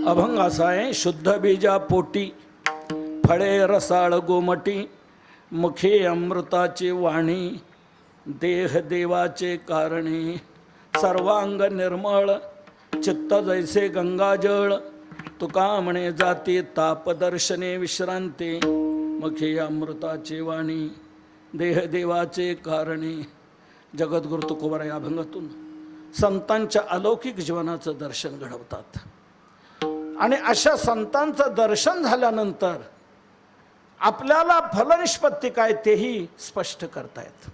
अभंग असा आहे. शुद्ध बीजा पोटी फळे रसाळ गोमटी, मुखे अमृताची वाणी, देह देवाचे कारणी, सर्वांग निर्मळ चित्त जैसे गंगाजळ, तुका म्हणे जाती तापदर्शने विश्रांती, मखे अमृताचे वाणी देहदेवाचे कारणे. जगद्गुरु तुकोबाराय या अभंगातून संतांच्या अलौकिक जीवनाचं दर्शन घडवतात. आणि अशा संतांचं दर्शन झाल्यानंतर आपल्याला फलनिष्पत्ती काय तेही स्पष्ट करतायत.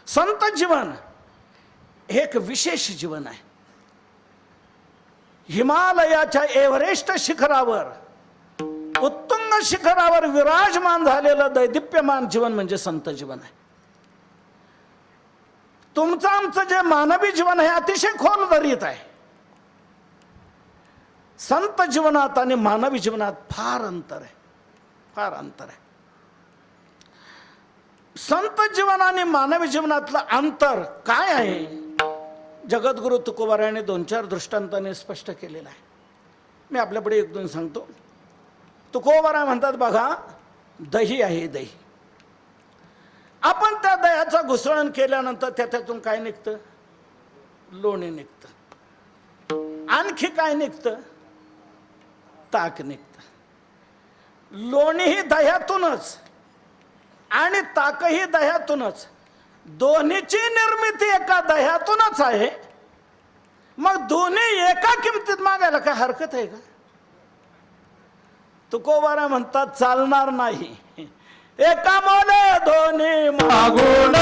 संत जीवन हे एक विशेष जीवन आहे. हिमालयाच्या एव्हरेस्ट शिखरावर, उत्तुंग शिखरावर विराजमान झालेलं दैदिप्यमान जीवन म्हणजे संत जीवन आहे. तुमचं आमचं जे मानवी जीवन आहे अतिशय खोल दरीत आहे. संत जीवनात आणि मानवी जीवनात फार अंतर आहे, फार अंतर आहे. संत जीवन आणि मानवी जीवनातलं अंतर काय आहे जगद्गुरु तुकोबारायाने 2-4 दृष्टांताने स्पष्ट केलेलं आहे. मी आपल्यापुढे 1-2 सांगतो. तुकोबाराय म्हणतात बघा, दही आहे दही. आपण त्या दह्याचं घुसळण केल्यानंतर त्याच्यातून काय निघतं? लोणी निघतं. आणखी काय निघतं? ताक निघतं. लोणीही दह्यातूनच आणि ताकही दह्यातूनच. दोन्हीची निर्मिती एका दह्यातूनच आहे. मग दोन्ही एका किमतीत मागायला काय हरकत आहे का? तुकोबाराय म्हणतात चालणार नाही. एका मोले दोन्ही मागून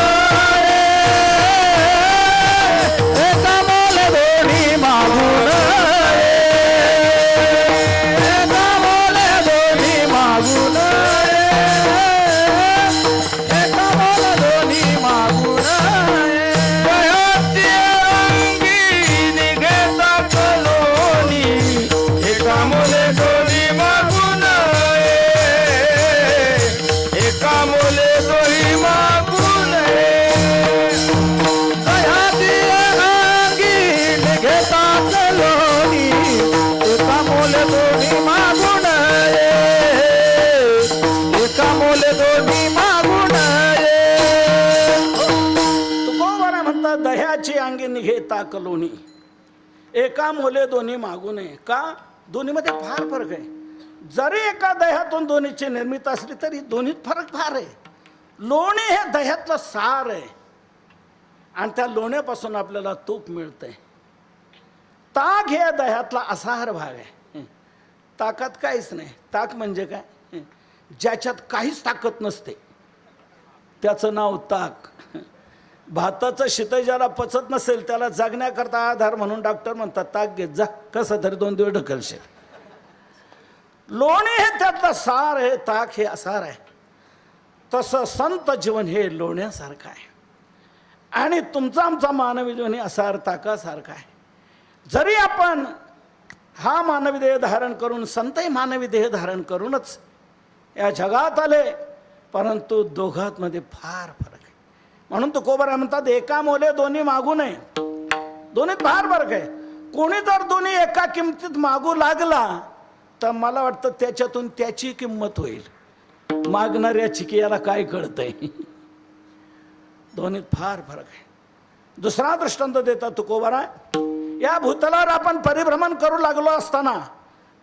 एका मोले दोन्ही मागून एका मोले दोन्ही मागून एका मोले दोन्ही मागून दह्याची अंगी निघता कलोनी एका मोले दोन्ही मागून एका मोले दोन्ही मागून दह्याची अंगी निघता कलोनी एका मोले दोन्ही मागून एका मोले दोन्ही मागून. तुकोबाराय म्हणतात दह्याची अंगी निघे ताकलोणी एका मोले दोन्ही मागू नये. का? दोन्हीमध्ये फार फरक आहे. जरी एका दह्यातून दोन्हीची निर्मिती असली तरी दोन्हीत फरक फार आहे. लोणी हे दह्यातलं सार आहे आणि त्या लोण्यापासून आपल्याला तूप मिळतंय. ताक हे दह्यातला असार भाग आहे. ताकात काहीच नाही. ताक म्हणजे काय? ज्याच्यात काहीच ताकद नसते त्याचं नाव ताक. भाताचं शीतळ ज्याला पचत नसेल त्याला जगण्याकरता आधार म्हणून डॉक्टर म्हणतात ताक घेत जा, कसं तरी 2 दिवस ढकलशील. लोणी हे त्यातलं सार आहे, ताक हे असार आहे. तसं संत जीवन हे लोण्यासारखं आहे आणि तुमचा आमचा मानवी जीवन हे असार ताकासारखं आहे. जरी आपण हा मानवी देह धारण करून, संतही मानवी देह धारण करूनच या जगात आले, परंतु दोघांमध्ये फार फरक आहे. म्हणून तुकोबाराय म्हणतात एका मोले दोन्ही मागू नये. दोन्हीत फार फरक आहे. कोणी जर दोन्ही एका किमतीत मागू लागला तर मला वाटतं त्याच्यातून त्याची किंमत होईल. मागणाऱ्याची की याला काय कळतंय. दोन्हीत फार फरक आहे. दुसरा दृष्टांत देतात तुकोबाराय. या भूतलावर आपण परिभ्रमण करू लागलो असताना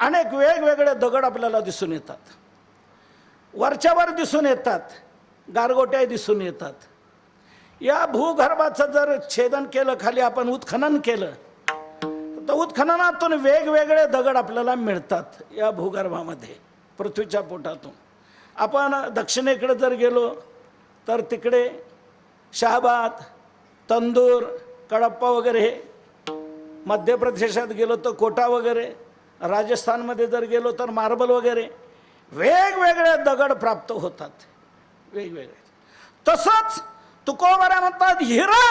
अनेक वेगवेगळे दगड आपल्याला दिसून येतात. वरच्यावर दिसून येतात, गारगोट्या दिसून येतात. या भूगर्भाचं जर छेदन केलं, खाली आपण उत्खनन केलं तर उत्खननातून वेगवेगळे दगड आपल्याला मिळतात. या भूगर्भामध्ये पृथ्वीच्या पोटातून आपण दक्षिणेकडे जर गेलो तर तिकडे शहाबाद, तंदूर, कडप्पा वगैरे हे, मध्य प्रदेशात गेलो तर कोटा वगैरे, राजस्थानमध्ये जर गेलो तर मार्बल वगैरे, वेगवेगळे दगड प्राप्त होतात. वेगवेगळे. तसंच तुकोबाराय म्हणतात हिरा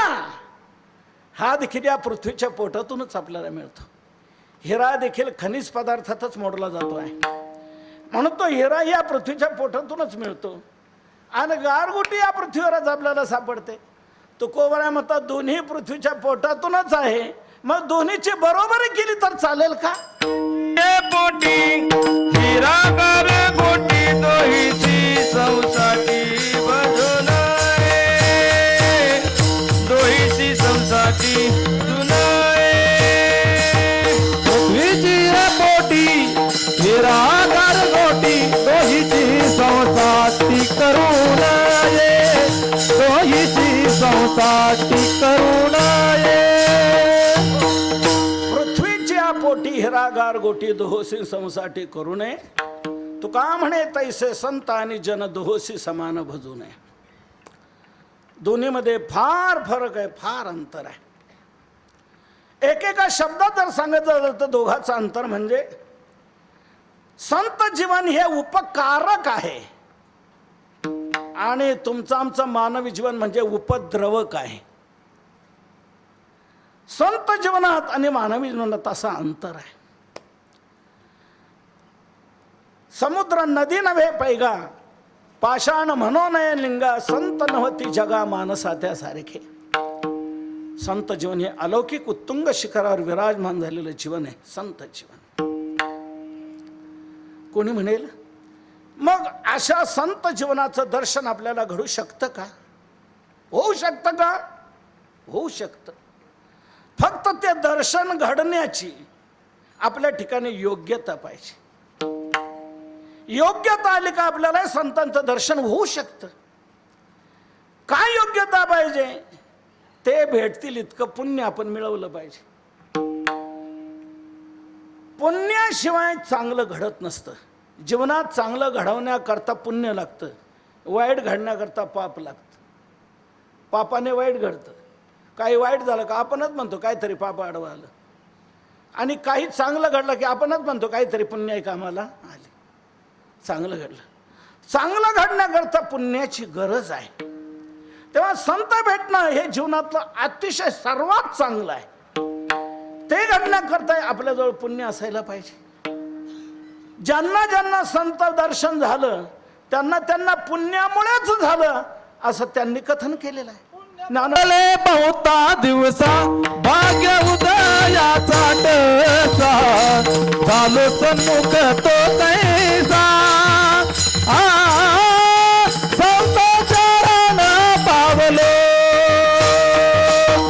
हा देखील या पृथ्वीच्या पोटातूनच आपल्याला मिळतो. हिरा देखील खनिज पदार्थातच मोडला जातो आहे. म्हणून तो हिरा या पृथ्वीच्या पोटातूनच मिळतो आणि गारगोटी या पृथ्वीवरच आपल्याला सापडते. तुकोबाराय म्हणतात दोन्ही पृथ्वीच्या पोटातूनच आहे. मग दोन्हीची बरोबरी केली तर चालेल का? पोटी हिरा कर गोटी दोहीची संसाठी बजून दोहीची संसाठी तुला पृथ्वीची पोटी करून ये दोहीची संसाटी करून ये पृथ्वीच्या पोटी हिरागार गोटी दोहोसी संसाठी करू नये तुका म्हणे तैसे संत आणि जन दोहोसी समान भजू नये. दोन्हीमध्ये फार फरक आहे, फार अंतर आहे. एकेका शब्दात जर सांगायचं झालं तर दोघांचं अंतर म्हणजे संत जीवन हे उपकारक आहे आणि तुमचं आमचं मानवी जीवन म्हणजे उपद्रवक आहे. संत जीवनात आणि मानवी जीवनात असा अंतर आहे. समुद्र नदी नव्हे पैगा पाषाण म्हणो नये लिंगा संत नव्हती जगा मानसात्या सारखे. संत जीवन हे अलौकिक उत्तुंग शिखरावर विराजमान झालेलं जीवन आहे संत जीवन. कोणी म्हणेल मग अशा संत जीवनाचं दर्शन आपल्याला घडू शकतं का? होऊ शकतं का? होऊ शकतं. फक्त ते दर्शन घडण्याची आपल्या ठिकाणी योग्यता पाहिजे. योग्यता आली का आपल्याला संतांचं दर्शन होऊ शकतं. काय योग्यता पाहिजे? ते भेटतील इतकं पुण्य आपण मिळवलं पाहिजे. पुण्याशिवाय चांगलं घडत नसतं. जीवनात चांगलं घडवण्याकरता पुण्य लागतं, वाईट घडण्याकरता पाप लागतं. पापाने वाईट घडतं. काही वाईट झालं का आपणच म्हणतो काहीतरी पाप आडवं आलं, आणि काही चांगलं घडलं की आपणच म्हणतो काहीतरी पुण्य कामाला आले. चांगलं घडलं, चांगलं घडण्याकरता पुण्याची गरज आहे. तेव्हा संत भेटणं हे जीवनातलं अतिशय सर्वात चांगलं आहे. ते घडण्याकरता आपल्याजवळ पुण्य असायला पाहिजे. ज्यांना ज्यांना संत दर्शन झालं त्यांना त्यांना पुण्यामुळेच झालं असं त्यांनी कथन केलेलं आहे. नानले बहुता दिवसा भाग्य उदयाचा टसा झालो सन्मुख तो कैसा संत चरण पावलो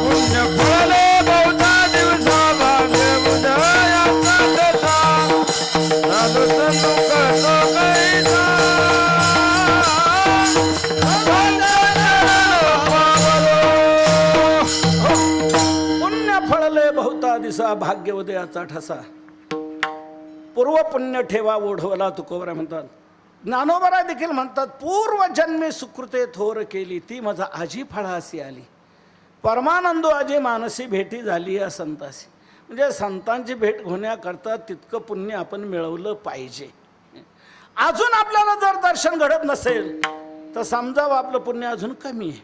पुण्य फळले बहुता दिवसा भाग्य उदयाचा टसा झालो सन्मुख तो कैसा बहुता दिसा भाग्य उदयाचा ठसा. पूर्व पुण्य ठेवा ओढवला तुकोबरा म्हणतात. ज्ञानोबरा देखील म्हणतात पूर्व जन्मे सुकृते थोर केली ती माझा आजी फळासी आली. परमानंदो आजी मानसी भेटी झाली या संतासी. म्हणजे संतांची भेट होण्याकरता तितकं पुण्य आपण मिळवलं पाहिजे. अजून आपल्याला जर दर्शन घडत नसेल तर समजावं आपलं पुण्य अजून कमी आहे.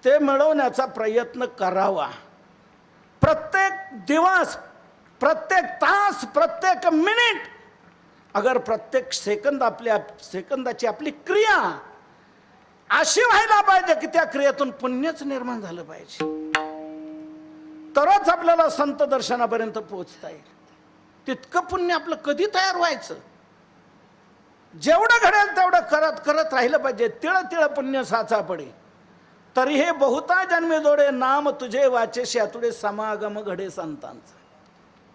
ते मिळवण्याचा प्रयत्न करावा. प्रत्येक दिवस, प्रत्येक तास, प्रत्येक मिनिट, अगर प्रत्येक सेकंद सेकंदाची आपली क्रिया अशी व्हायला पाहिजे की त्या क्रियेतून पुण्यच निर्माण झालं पाहिजे. तरच आपल्याला संत दर्शनापर्यंत पोहोचता येईल. तितकं पुण्य आपलं कधी तयार व्हायचं? जेवढं घडेल तेवढं करत करत राहिलं पाहिजे. तिळ तिळ पुण्य साचा पडे तरी हे बहुता जन्मे जोडे नाम तुझे वाचेशी आतुडे समागम घडे संतांचा.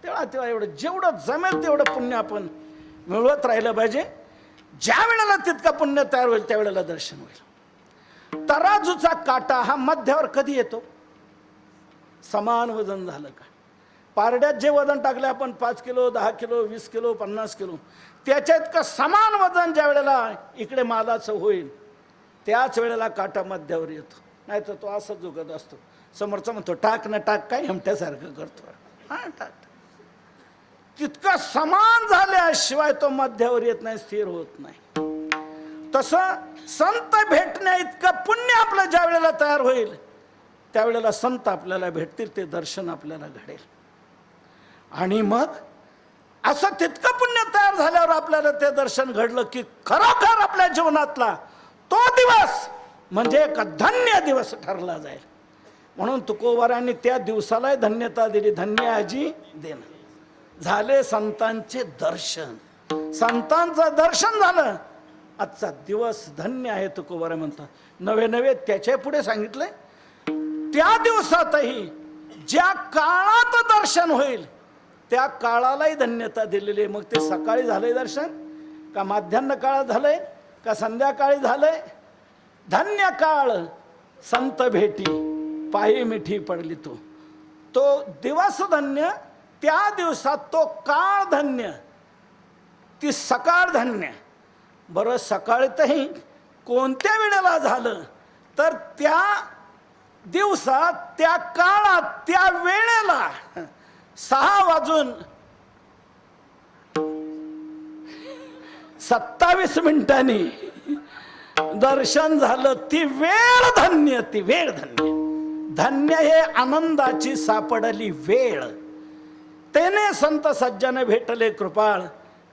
तेव्हा तेव्हा एवढं जेवढं जमेल तेवढं पुण्य आपण मिळवत राहिलं पाहिजे. ज्या वेळेला तितकं पुण्य तयार होईल त्यावेळेला दर्शन होईल. तराजूचा काटा हा मध्यावर कधी येतो? समान वजन झालं का? पारड्यात जे वजन टाकले आपण 5 किलो 10 किलो 20 किलो 50 किलो त्याच्या इतकं समान वजन ज्या वेळेला इकडे मालाचं होईल त्याच वेळेला काटा मध्यावर येतो. नाही तर तो असं झुकत असतो. समोरचा म्हणतो टाक ना टाक, काय हमट्यासारखं करतो. हा टाक. तितकं समान झाल्याशिवाय तो मध्यावर येत नाही, स्थिर होत नाही. तसं संत भेटण्या इतकं पुण्य आपलं ज्या वेळेला तयार होईल त्यावेळेला संत आपल्याला भेटतील, ते दर्शन आपल्याला घडेल. आणि मग असं तितकं पुण्य तयार झाल्यावर आपल्याला ते दर्शन घडलं की खरोखर आपल्या जीवनातला तो दिवस म्हणजे एक धन्य दिवस ठरला जाईल. म्हणून तुकोबारांनी त्या दिवसाला धन्यता दिली. धन्य आजी देणं. झाले संतांचे दर्शन, संतांचं दर्शन झालं, आजचा दिवस धन्य आहे तुकोबारा म्हणतात. नवे नवे त्याच्या पुढे सांगितलंय त्या दिवसातही ज्या काळात दर्शन होईल त्या काळालाही धन्यता दिलेली आहे. मग ते सकाळी झालंय दर्शन का माध्यान्ह काळात झालंय का संध्याकाळी झालंय? धन्य काळ संत भेटी, पायी मिठी पडली तो दिवस धन्य, त्या दिवसात तो काळ धन्य, ती सकाळ धन्य. बरं, सकाळतही कोणत्या वेळेला झालं तर त्या दिवसात, त्या काळात, त्या वेळेला 6:27 दर्शन झालं. ती वेळ धन्य, ती वेळ धन्य. धन्य हे आनंदाची सापडली वेळ. तेने संत सज्जन भेटले कृपाळ,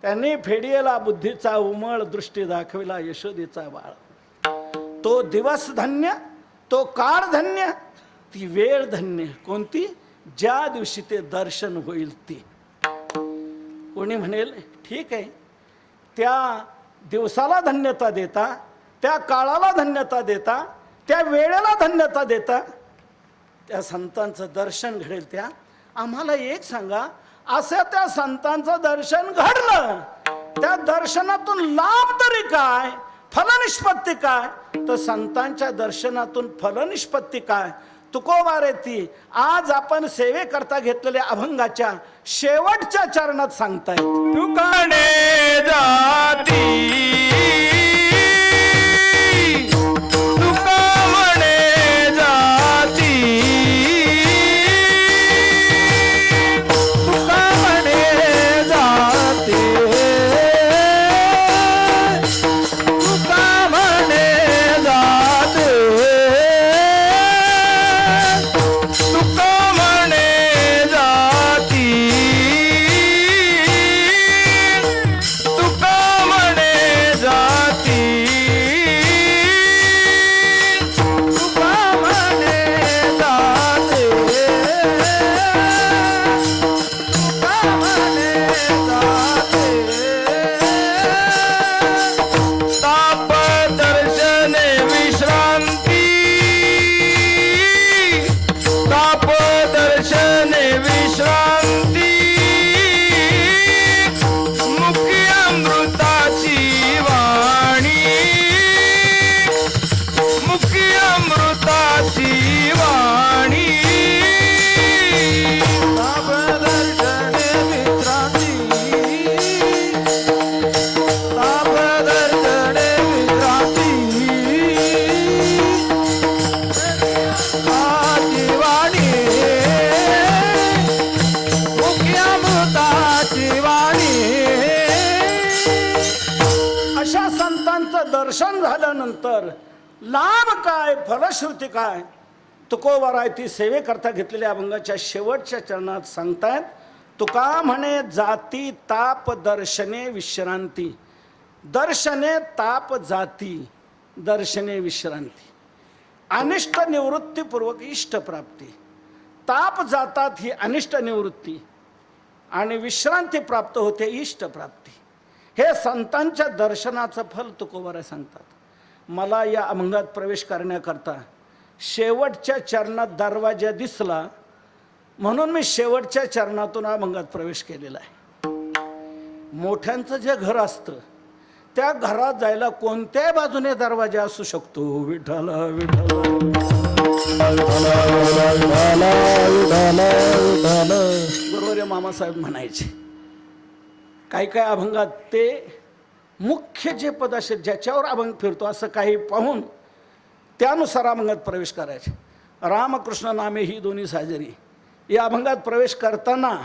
त्यांनी फेडियेला बुद्धीचा उमळ, दृष्टी दाखविला यशोदेचा बाळ. तो दिवस धन्य, तो काळ धन्य, ती वेळ धन्य. कोणती? ज्या दिवशी ते दर्शन होईल ती. कोणी म्हणेल ठीक आहे, त्या दिवसाला धन्यता देता, त्या काळाला धन्यता देता, त्या वेळेला धन्यता देता, त्या संतांचं दर्शन घडेल. त्या आम्हाला एक सांगा, असं त्या संतांचं दर्शन घडलं, त्या दर्शनातून लाभ तरी काय, फलनिष्पत्ती काय? तर संतांच्या दर्शनातून फलनिष्पत्ती काय? तुकोबा रे ती आज आपण सेवेकरता घेतलेल्या अभंगाच्या शेवटच्या चरणात सांगतायत. तुकाने जाती तुका म्हणे जाती, तुका म्हणे जाती, तुका म्हणे जाते, तुका म्हणे जाती, तुका म्हणे जाती, तुका म्हणे जाते, तुका म्हणे जाते. ताप दर्शने विश्रांती, ताप दर्शने विश्रांती, मुक्ती अमृताची वाणी, मुक्ती अमृताची वाणी. ताप दर्शने विश्रांती, ताप दर्शने विश्रांती, आची वाणी, मुक्ती अमृताची वाणी. अशा संतांचं दर्शन झाल्यानंतर लाभ काय, फलश्रुती काय? तुकोबाराय ती सेवेकरता घेतलेल्या अभंगाच्या शेवटच्या चरणात सांगतायत. तुका म्हणे जाती ताप दर्शने विश्रांती, दर्शने ताप जाती, दर्शने विश्रांती. अनिष्ट निवृत्तीपूर्वक इष्ट प्राप्ती. ताप जातात ही अनिष्ट निवृत्ती आणि विश्रांती प्राप्त होते इष्ट प्राप्ती. हे संतांच्या दर्शनाचं फल तुकोबाराय सांगतात. मला या अभंगात प्रवेश करण्याकरता शेवटच्या चरणात दरवाजा दिसला, म्हणून मी शेवटच्या चरणातून अभंगात प्रवेश केलेला आहे. मोठ्यांचं जे घर असतं त्या घरात जायला कोणत्याही बाजूने दरवाजा असू शकतो. विठ्ठल विठ्ठल बरोबर मामासाहेब म्हणायचे. काही काही अभंगात ते मुख्य जे पद असेल ज्याच्यावर अभंग फिरतो असं काही पाहून त्यानुसार अभंगात प्रवेश करायचे. रामकृष्ण नामे ही दोन्ही साजरी. या अभंगात प्रवेश करताना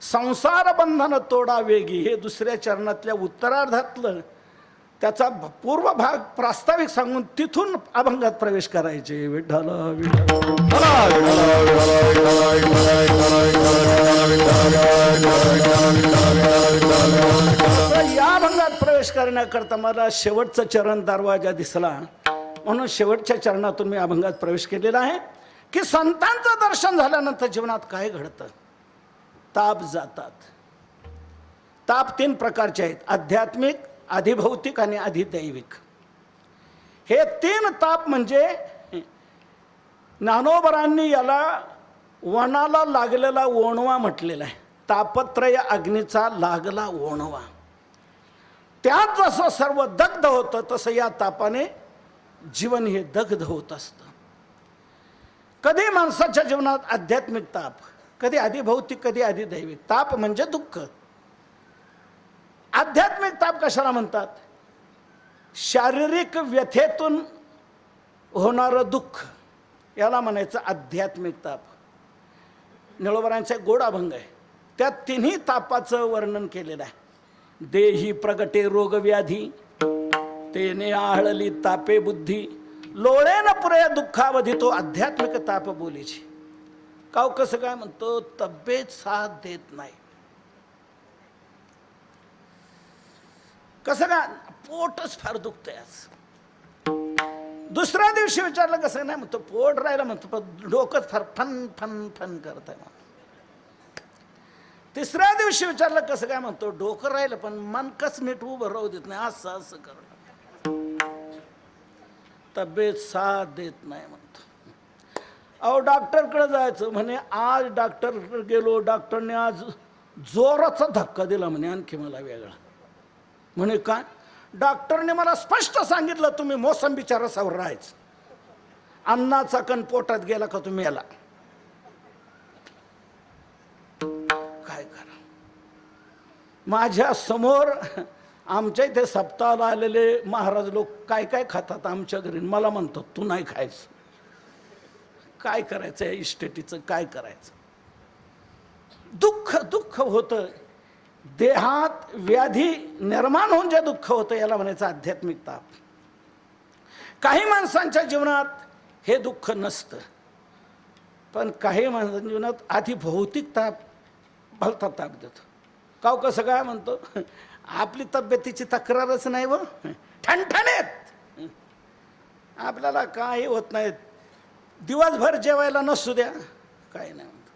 संसार बंधन तोडा वेगी हे दुसऱ्या चरणातल्या उत्तरार्धातलं त्याचा पूर्व भाग प्रास्ताविक सांगून तिथून अभंगात प्रवेश करायचे. विठ्ठल या अभंगात प्रवेश करण्याकरता मला शेवटचं चरण दरवाजा दिसला, म्हणून शेवटच्या चरणातून मी अभंगात प्रवेश केलेला आहे की संतांचं दर्शन झाल्यानंतर जीवनात काय घडतं. ताप जातात. ताप 3 प्रकारचे आहेत: आध्यात्मिक, अधिभौतिक आणि अधिदैविक. हे 3 ताप म्हणजे ज्ञानोबरांनी याला वनाला लागलेला ओणवा म्हटलेला आहे. तापत्रय अग्नीचा लागला ओणवा. त्यात जसं सर्व दग्ध होतं तसं या तापाने जीवन हे दग्ध होत असतं. कधी माणसाच्या जीवनात आध्यात्मिक ताप, कधी अधिभौतिक, कधी अधिदैविक. ताप म्हणजे दुःख. आध्यात्मिक ताप कशाला म्हणतात? शारीरिक व्यथेतून होणारं दुःख याला म्हणायचं आध्यात्मिक ताप. निळोबरांचा एक गोड अभंग आहे, त्यात तिन्ही तापाचं वर्णन केलेलं आहे. देही प्रगटे रोग व्याधी, तेने आहळली तापे बुद्धी, लोळे न पुरे दुःखावधी तो आध्यात्मिक ताप बोलीची. काव कसं काय म्हणतो? तब्येत साथ देत नाही. कसं काय? पोटच फार दुखतंय आज. दुसऱ्या दिवशी विचारलं कसं नाही म्हणतो पोट राहिलं म्हणतो, पण डोकंच फार फन फन फन करत आहे. तिसऱ्या दिवशी विचारलं कसं काय म्हणतो डोकं राहिलं पण मनकच नीट उभं राहू देत नाही, असं असं करणं. तब्येत साथ देत नाही म्हणतो. अहो डॉक्टरकडे जायचं म्हणे, आज डॉक्टर गेलो, डॉक्टरने आज जोराचा धक्का दिला म्हणे आणखी मला वेगळा. म्हणे काय? डॉक्टरने मला स्पष्ट सांगितलं तुम्ही मोसंबीच्या रसावर राहायचं, अन्नाचा कण पोटात गेला का तुम्ही याला. काय करा? माझ्या समोर आमच्या इथे सप्ताहाला आलेले महाराज लोक काय काय खातात आमच्या घरी, मला म्हणतात तू नाही खायचं. काय करायचं या इस्टेटीचं? काय करायचं? दुःख दुःख होतं देहात, व्याधी निर्माण होऊन जे दुःख होतं याला म्हणायचं आध्यात्मिक ताप. काही माणसांच्या जीवनात हे दुःख नसतं, पण काही माणसांच्या जीवनात आधी भौतिक ताप भलता ताप देतो. काव कसं काय म्हणतो? आपली तब्येतीची तक्रारच नाही व ठणठणीत, आपल्याला काही होत नाहीत, दिवसभर जेवायला नसू द्या काही नाही म्हणतो,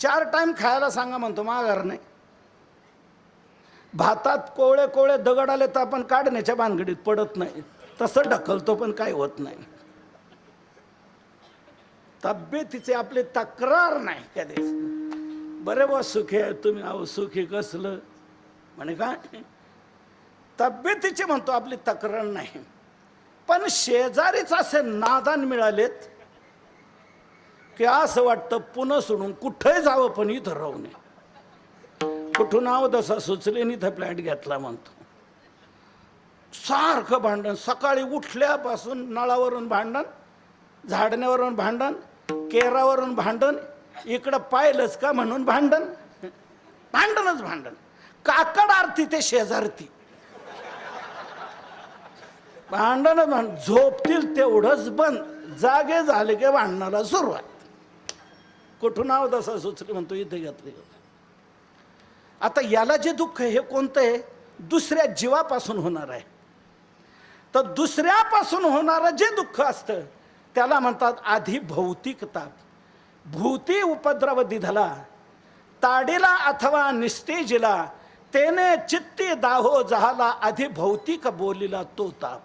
4 टाइम खायला सांगा म्हणतो, माघार नाही. भातात कोवळे कोवळे दगड आले तर आपण काढण्याच्या भानगडीत पडत नाही, तसं ढकलतो पण काही होत नाही. तब्येतीचे आपले तक्रार नाही कधी. बरे बा सुखी आहे तुम्ही, अहो सुखी कसलं म्हणे काय? तब्येतीचे म्हणतो आपली तक्रार नाही. पण शेजारीच असे नादान मिळालेत की असं वाटतं पुन्हा सोडून कुठंही जावं पण इथं राहू नये. कुठून आव तसा सुचले आणि इथं फ्लॅट घेतला म्हणतो. सारखं भांडण, सकाळी उठल्यापासून नळावरून भांडण, झाडण्यावरून भांडण, केरावरून भांडण, इकडं पाहिलंच का म्हणून भांडण, भांडणच भांडण. काकड आरती ते शेजारती भांडणच भांडण. झोपतील तेवढंच बंद, जागे झाले की भांडणाला सुरुवात. कुठून आव तसा सुचले म्हणतो इथे घेतले. आता याला जे दुःख आहे हे कोणतं आहे? दुसऱ्या जीवापासून होणार आहे. तर दुसऱ्यापासून होणारं जे दुःख असतं त्याला म्हणतात आधी भौतिक ताप. भूती उपद्रव दिधला ताडीला अथवा निस्तेजिला, तेने चित्ती दाहो जहाला, आधी भौतिक बोलीला तो ताप.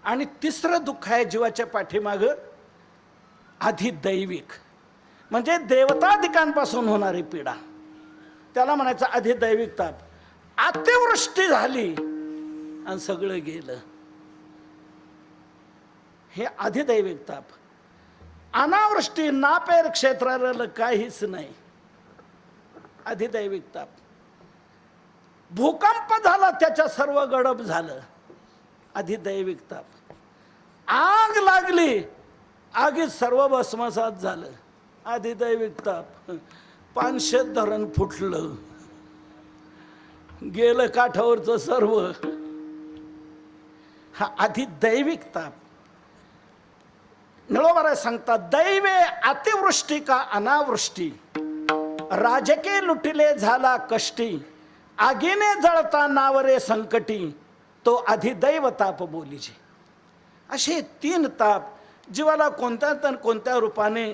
आणि तिसरं दुःख आहे जीवाच्या पाठीमागं आधी दैविक, म्हणजे देवतादिकांपासून होणारी पीडा, त्याला म्हणायचं आधी दैविक ताप. अतिवृष्टी झाली आणि सगळं गेलं, हे आधी दैविक ताप. अनावृष्टी, नापेर क्षेत्राला काहीच नाही, आधी दैविक ताप. भूकंप झाला त्याच्या सर्व गडप झालं, आधी दैविक ताप. आग लागली, आगीत सर्व भस्मसात झालं, आधी दैविक ताप. पानशेत धरण फुटलं, गेलं काठावरचं सर्व, हा आधी दैविक ताप. निळोबाराय सांगतात दैवे अतिवृष्टी का अनावृष्टी, राजके लुटिले झाला कष्टी, आगीने जळता नावरे संकटी, तो अधिदैव ताप बोलीचे. असे 3 ताप जीवाला कोणत्या तर कोणत्या रूपाने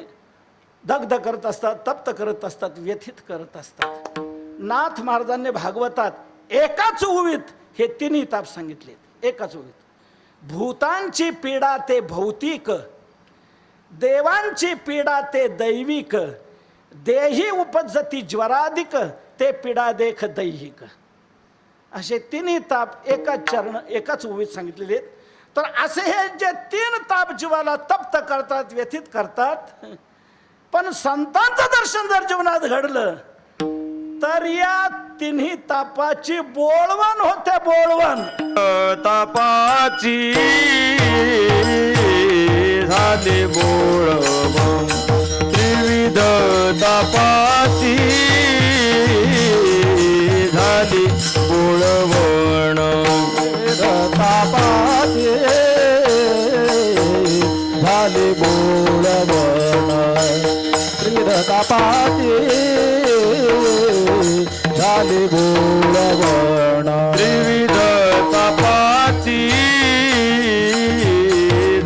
दग्ध करत असतात, तप्त करत असतात, व्यथित करत असतात. नाथ महाराजांनी भागवतात एकाच उवीत हे 3 ताप सांगितले, एकाच उवीत. भूतांची पीडा ते भौतिक, देवांची पीडा ते दैविक, देही उपजती ज्वराधिक, ते पीडा देख दैहिक. असे तिन्ही ताप एकाच ओळीत सांगितलेले आहेत. तर असे हे जे 3 ताप जीवाला तप्त करतात, व्यथित करतात, पण संतांचं दर्शन जर जीवनात घडलं तर या तिन्ही तापाची बोळवण होते, बोळवण. तापाची झाले बोळवण, त्रिविध तापाची झाली बोळवण. तापाची झाली बोळवण, त्रिविध तापाची झाली बोळवण. त्रिविध तापाची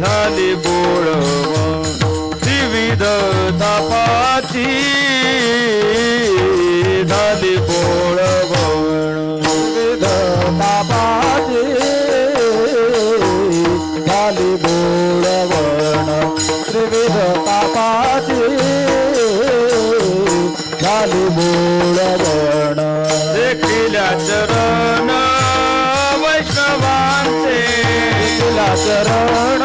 झाली बोळवण, त्रिविध तापाची झाली बोळवण. त्रिविध तापाची झाली बोळवण, त्रिविध तापाची झाली बोळवण. देखिल्या चरण वैष्णवांचे, देखिल्या चरण